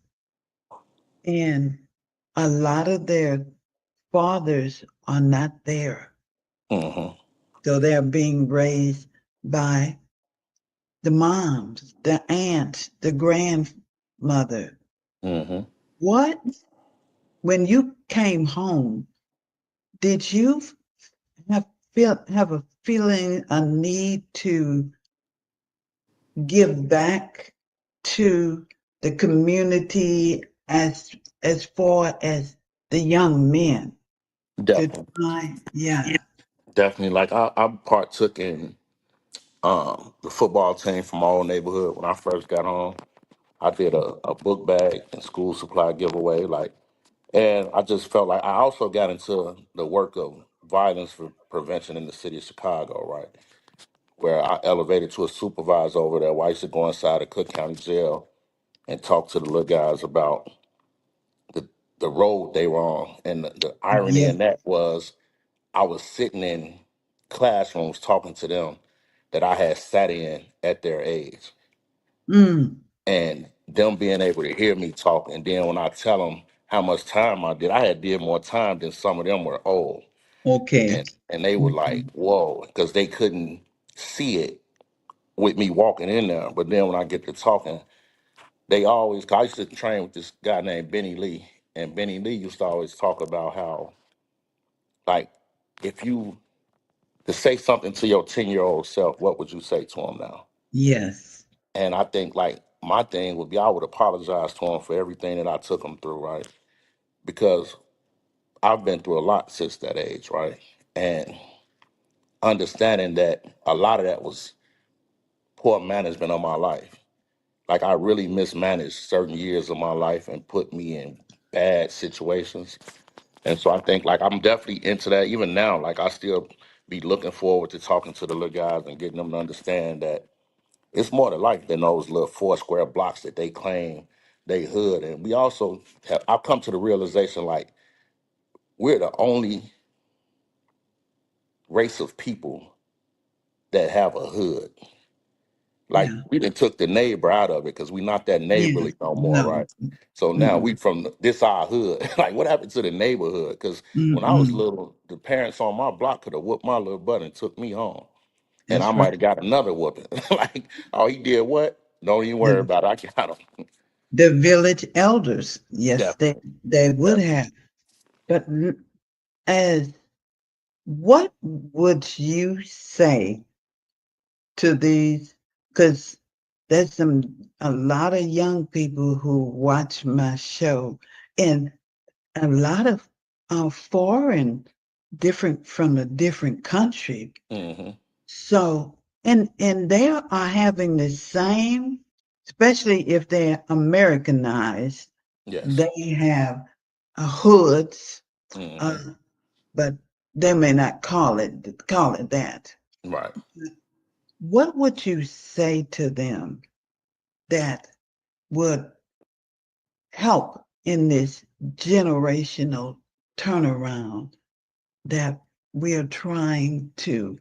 And a lot of their fathers are not there. Hmm. So they're being raised by the moms, the aunts, the grandmother. Hmm. What, when you came home, did you have a feeling, a need to give back to the community as far as the young men to Definitely. try? Yeah. Definitely. Like I partook in the football team from my old neighborhood when I first got home. I did a book bag and school supply giveaway. Like, and I just felt like I also got into the work of violence for prevention in the city of Chicago, right? Where I elevated to a supervisor over there where I used to go inside the Cook County Jail and talk to the little guys about the the road they were on. And the irony Yeah. in that was I was sitting in classrooms talking to them that I had sat in at their age, Mm. and them being able to hear me talk. And then when I tell them how much time I had did more time than some of them were old, Okay. and they were like, Mhm. "Whoa," because they couldn't see it with me walking in there. But then when I get to talking, they always. 'Cause I used to train with this guy named Benny Lee, and Benny Lee used to always talk about how, like, if you to say something to your 10-year-old self, what would you say to him now? Yes. And I think like my thing would be I would apologize to him for everything that I took him through, right? Because I've been through a lot since that age, right? And understanding that a lot of that was poor management of my life. Like I really mismanaged certain years of my life and put me in bad situations. And so I think like I'm definitely into that even now. Like I still be looking forward to talking to the little guys and getting them to understand that it's more to life than those little 4 square blocks that they claim they hood. And we also have, I've come to the realization like we're the only race of people that have a hood. Like Yeah. we done took the neighbor out of it because we not that Yeah. neighborly no more, No. right? So now we Mm-mm. from this our hood. Like what happened to the neighborhood? Because when I was Mm-mm. little, the parents on my block could have whooped my little butt and took me home, and I That's might right. have got another whooping. Like, oh, he did what? Don't even worry The about it. I got him. the village elders, yes, Definitely, they would definitely. have. But as what would you say to these? Because there's a lot of young people who watch my show, and a lot of foreign, different from a different country. Hmm. So, and they are having the same, especially if they're Americanized. Yes. They have hoods, uh, Hmm. but they may not call it that. Right. What would you say to them that would help in this generational turnaround that we are trying to,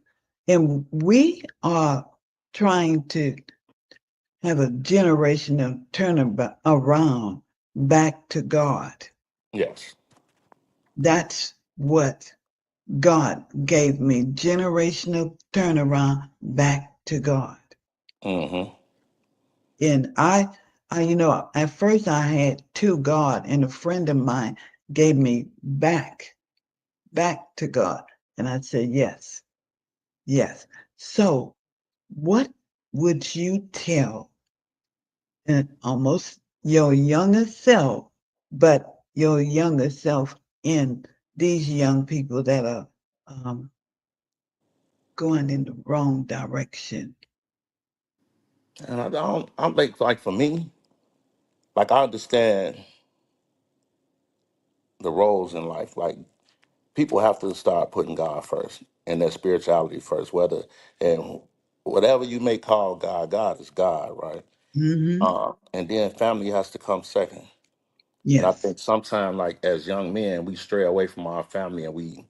and we are trying to have a generational around back to God. Yes. That's what God gave me, generational turnaround back to God. Hmm. And at first I had to God, and a friend of mine gave me back to God. And I said, yes, yes. So, what would you tell almost your younger self, but your younger self in these young people that are um, going in the wrong direction? And I don't. I'm like for me, like I understand the roles in life. Like people have to start putting God first and their spirituality first. Whether and whatever you may call God, God is God, right? Hmm. And then family has to come second. And I Yes. think sometimes, like as young men, we stray away from our family and we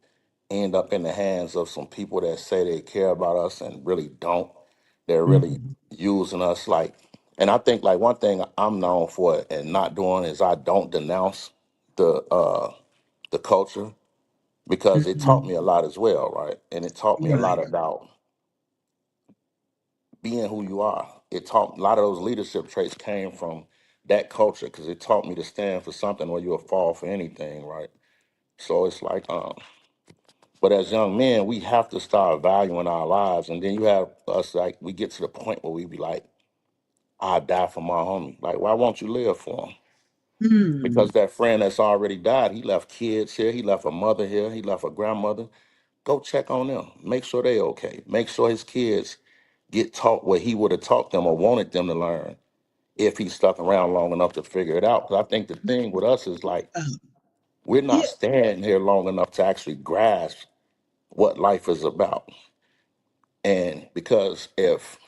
end up in the hands of some people that say they care about us and really don't. They're really Hmm. using us like, and I think like one thing I'm known for and not doing is I don't denounce the culture because it taught me Hmm. a lot as well, right? And it taught me a lot Right. about being who you are. It taught a lot of those leadership traits came from that culture because it taught me to stand for something or you'll fall for anything, right? So it's like, but as young men, we have to start valuing our lives. And then you have us like we get to the point where we be like, I die for my homie. Like, why won't you live for him? Hmm. Because that friend that's already died, he left kids here, he left a mother here, he left a grandmother. Go check on them. Make sure they okay. Make sure his kids get taught what he would have taught them or wanted them to learn if he stuck around long enough to figure it out. Because I think the thing with us is like Uh, we're not yeah. staying here long enough to actually grasp what life is about. And because if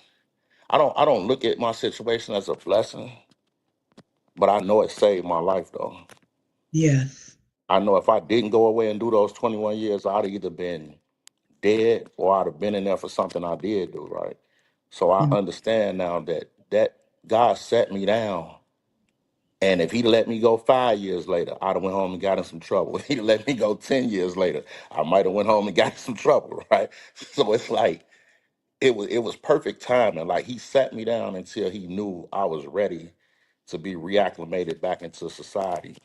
I don't look at my situation as a blessing, but I know it saved my life though. Yes. I know if I didn't go away and do those 21 years, I'd have either been dead or I'd have been in there for something I did do, right? So I Mm. understand now that God set me down. And if he'd let me go 5 years later, I'd have went home and got in some trouble. If he'd let me go 10 years later, I might have went home and got in some trouble, right? So it's like it was perfect timing. Like he sat me down until he knew I was ready to be reacclimated back into society.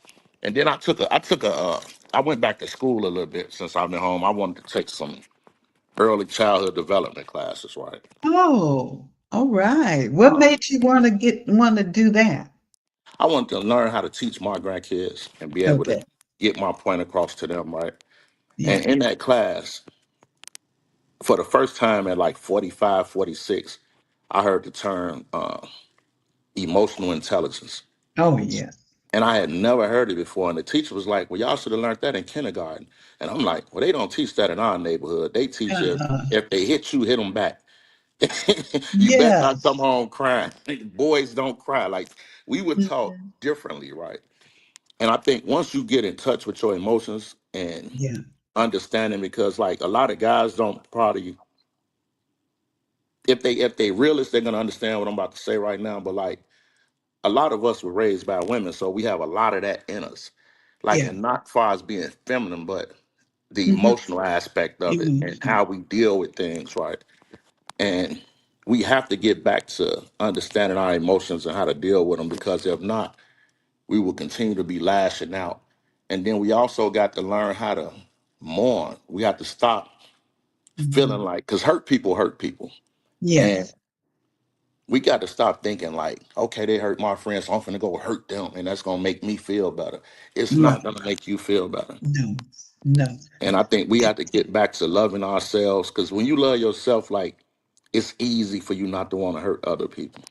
And then I went back to school a little bit since I've been home. I wanted to take some early childhood development classes, right? Oh, all right. What Uh, made you want to do that? I wanted to learn how to teach my grandkids and be able to Okay. get my point across to them, right? Yeah. And in that class, for the first time at like 45, 46, I heard the term emotional intelligence. Oh, yeah. And I had never heard it before. And the teacher was like, well, y'all should have learned that in kindergarten. And I'm like, well, they don't teach that in our neighborhood. They teach Uh-huh. if they hit you, hit them back. You better not come Yes. home crying. Boys don't cry. Like we were taught Mhm. differently, right? And I think once you get in touch with your emotions and Yeah. understanding, because like a lot of guys don't probably, if they realist, they're gonna understand what I'm about to say right now. But like a lot of us were raised by women, so we have a lot of that in us. Like, Yeah. and not far as being feminine, but the Mhm. emotional aspect of it and Emotion. how we deal with things, right? And we have to get back to understanding our emotions and how to deal with them, because if not, we will continue to be lashing out. And then we also got to learn how to mourn. We have to stop feeling Mhm. like, because hurt people hurt people. And Yes. we got to stop thinking like, okay, they hurt my friends, so I'm finna go hurt them, and that's gonna make me feel better. It's not Right. gonna make you feel better. No. No. And I think we have to get back to loving ourselves, because when you love yourself, like it's easy for you not to want to hurt other people.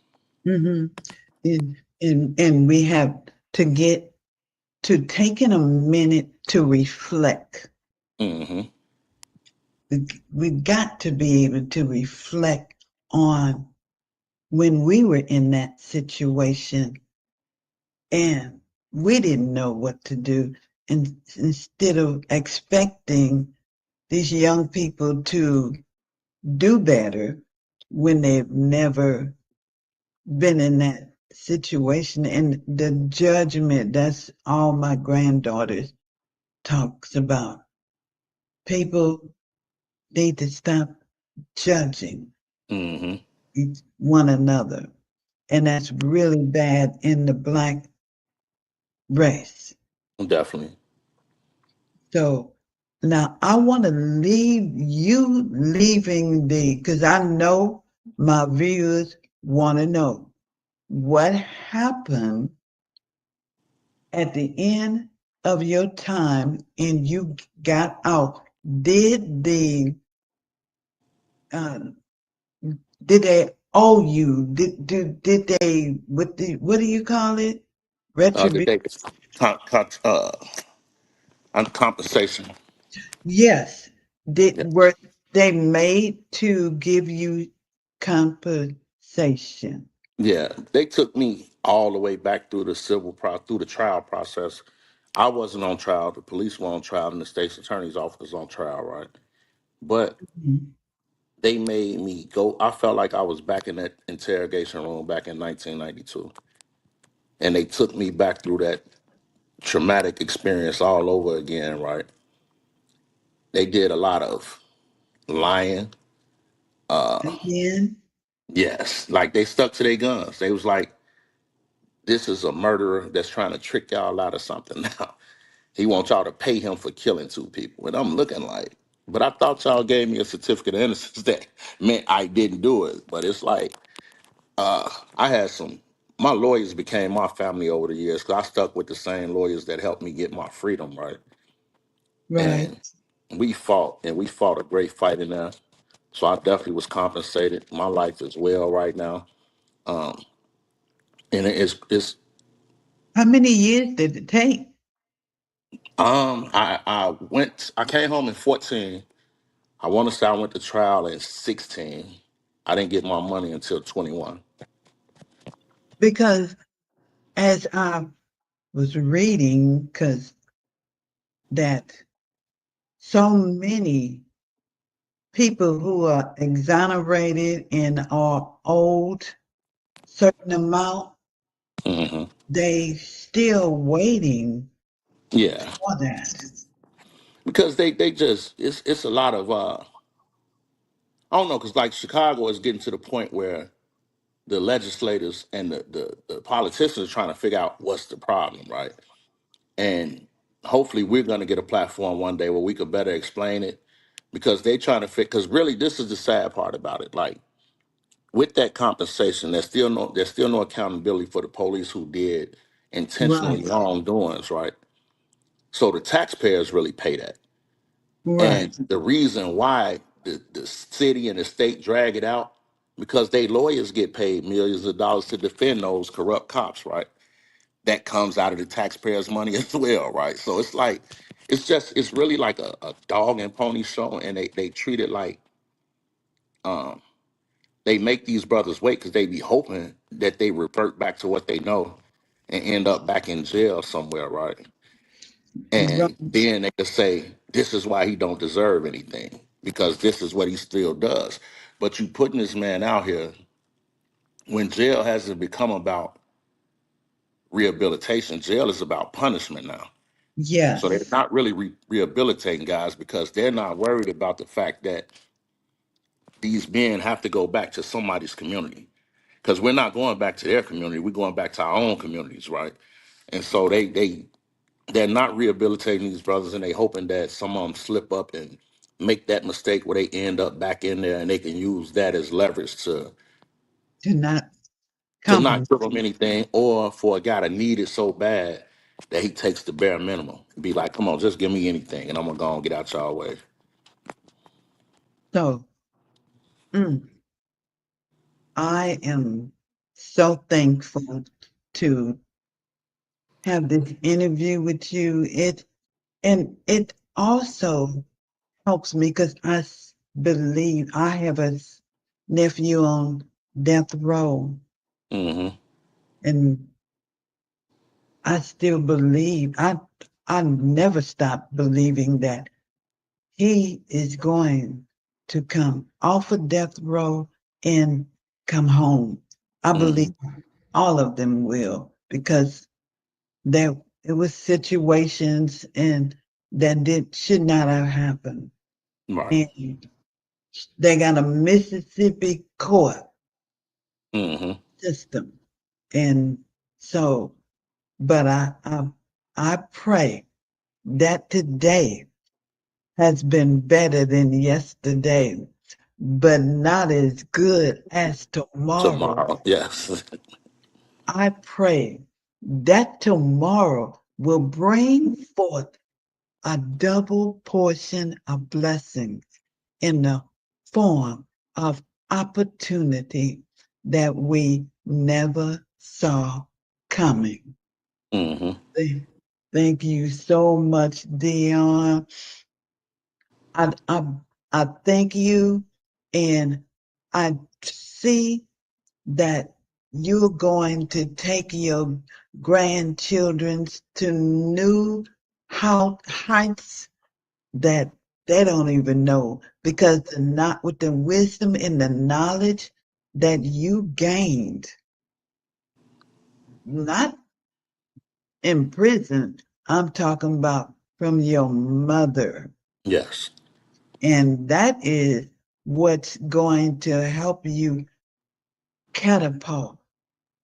Mm-hmm. And we have to get to taking a minute to reflect. Hmm. We got to be able to reflect on when we were in that situation and we didn't know what to do. And instead of expecting these young people to do better when they've never been in that situation, and the judgment, that's all my granddaughters talks about. People need to stop judging Hmm. one another, and that's really bad in the Black race. Definitely. So now I want to leave you leaving because I know my viewers want to know what happened at the end of your time and you got out. Did the um, did they owe you? Did they what do you call it? The Retribution? day on compensation. Yes. Yeah. Were they made to give you compensation? Yeah, they took me all the way back through through the trial process. I wasn't on trial. The police were on trial, and the state's attorney's office was on trial, right? But Mhm. they made me go. I felt like I was back in that interrogation room back in 1992, and they took me back through that traumatic experience all over again, right? They did a lot of lying. Again? Yes, like they stuck to their guns. They was like, "This is a murderer that's trying to trick y'all out of something now." He wants y'all to pay him for killing two people. And I'm looking like, but I thought y'all gave me a certificate of innocence that meant I didn't do it. But it's like, I had my lawyers became my family over the years, because I stuck with the same lawyers that helped me get my freedom, right? Right. And we fought a great fight in there. So I definitely was compensated. My life is well right now. Um, and it's How many years did it take? I came home in 14. I want to say I went to trial in 16. I didn't get my money until 21. Because as I was reading, because that so many people who are exonerated and are owed certain amount, Hmm. they still waiting Yeah, for that. because they just it's a lot of I don't know, because like Chicago is getting to the point where the legislators and the politicians are trying to figure out what's the problem, right? And hopefully we're going to get a platform one day where we could better explain it, because they trying to fix, because really this is the sad part about it. Like with that compensation, there's still no accountability for the police who did intentionally Right, wrongdoings, right? So the taxpayers really pay that. right. And the reason why the city and the state drag it out, because they lawyers get paid millions of dollars to defend those corrupt cops, right? That comes out of the taxpayers' money as well, right? So it's like it's really like a dog and pony show, and they treat it like um they make these brothers wait because they be hoping that they revert back to what they know and end up back in jail somewhere, right? And Right. then they could say this is why he don't deserve anything, because this is what he still does. But you putting this man out here when jail hasn't become about rehabilitation. Jail is about punishment now. So they're Yes. not really rehabilitating guys, because they're not worried about the fact that these men have to go back to somebody's community. Because we're not going back to their community, we're going back to our own communities, right? And so they're not rehabilitating these brothers, and they hoping that some of them slip up and make that mistake where they end up back in there, and they can use that as leverage To not to not give compensate. them anything, or for a guy to need it so bad that he takes the bare minimum and be like, come on, just give me anything and I'm gonna go and get out y'all way. So mm, I am so thankful to have this interview with you. It also helps me because believe I have a nephew on death row, Hmm. and I still believe I never stopped believing that he is going to come off of death row and come home. I believe Hmm. all of them will, because there it was situations and that did should not have happened. Right. And they got a Mississippi court Hmm. system. And so, but I pray that today has been better than yesterday, but not as good as tomorrow. Tomorrow, yes. I pray that tomorrow will bring forth a double portion of blessings in the form of opportunity that we never saw coming. Hmm. Thank you so much, Deon. I, I, I thank you, and I see that you're going to take your grandchildren to new heights that they don't even know, because not with the wisdom and the knowledge that you gained, not in prison. I'm talking about from your mother. Yes. And that is what's going to help you catapult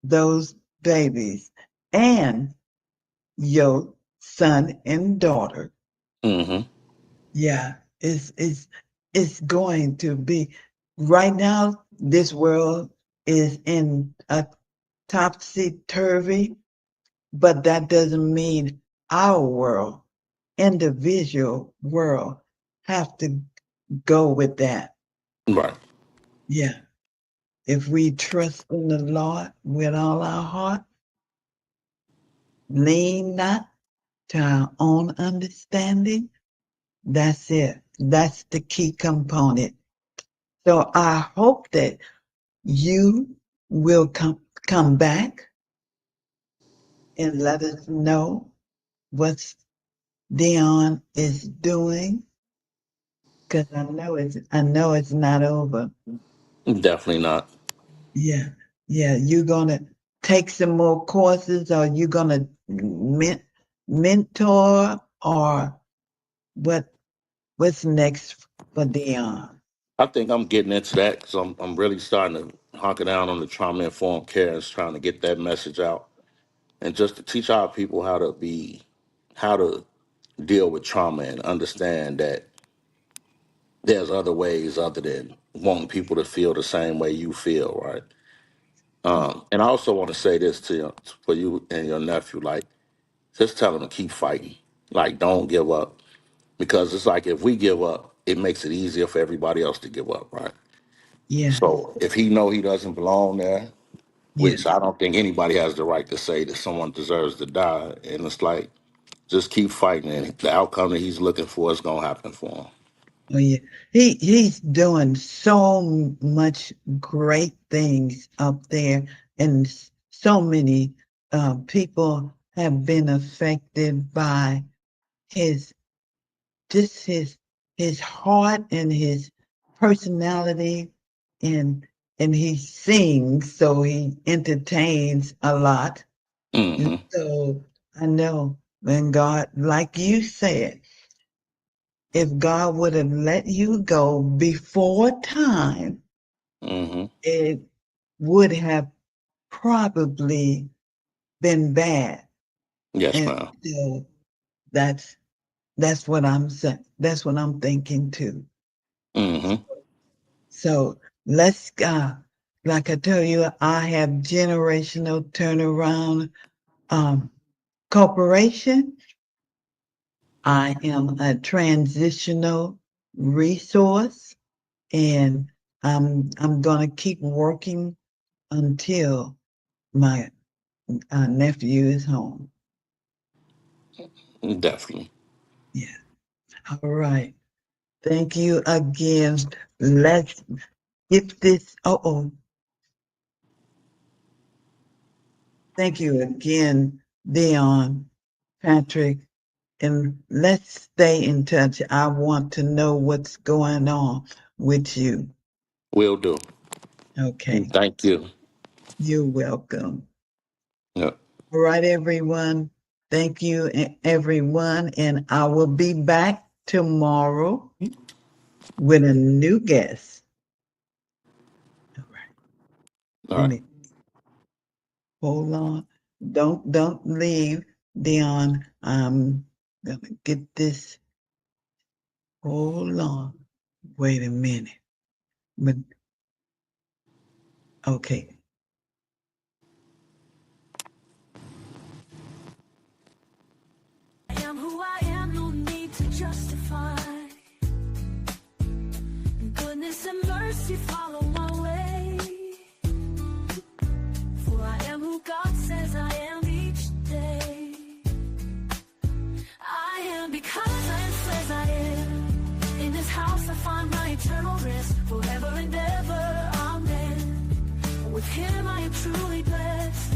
those babies and your son and daughter. Hmm. Yeah, it's going to be right now. This world is in a topsy turvy, but that doesn't mean our world, individual world, have to go with that. Right. Yeah, if we trust in the Lord with all our heart, lean not to our own understanding. That's it. That's the key component. So I hope that you will come back and let us know what Deon is doing because I know it's not over. Definitely not. Yeah, yeah. You gonna take some more courses, or you gonna mentor, or what? What's next for Deon? I think I'm getting into that because I'm really starting to hunker down on the trauma informed care and trying to get that message out and just to teach our people how to deal with trauma and understand that there's other ways other than wanting people to feel the same way you feel, right? And I also want to say this to you, for you and your nephew, like, just tell them to keep fighting. Like, don't give up. Because it's like if we give up, it makes it easier for everybody else to give up, right? Yes, So if he know he doesn't belong there, which yes. I don't think anybody has the right to say that someone deserves to die, and it's like, just keep fighting, and the outcome that he's looking for is gonna happen for him. Oh yeah, he's doing so much great things up there, and so many people have been affected by his just his heart and his personality, and he sings, so he entertains a lot. And Hmm. so I know when God, like you said, if God would have let you go before time, Hmm. it would have probably been bad. Yes, And ma'am. so that's that's what I'm saying. That's what I'm thinking too. Hmm. So let's like I tell you, I have generational turnaround um corporation. I am a transitional resource, and I'm gonna keep working until my nephew is home. Definitely. Yeah. All right. Thank you again. Let's get this. Oh. Thank you again, Deon Patrick. And let's stay in touch. I want to know what's going on with you. Will do. Okay. Thank you. You're welcome. Yeah. All right, everyone. Thank you, everyone. And I will be back tomorrow with a new guest. All right. All Let right. me hold on. Don't leave, Dion. I'm gonna get this. Hold on. Wait a minute. But okay. I am who I am, no need to justify. Goodness and mercy follow my way. For I am who God says I am each day. I am because I am says I am. In this house I find my eternal rest. Forever and ever, amen. With him I am truly blessed.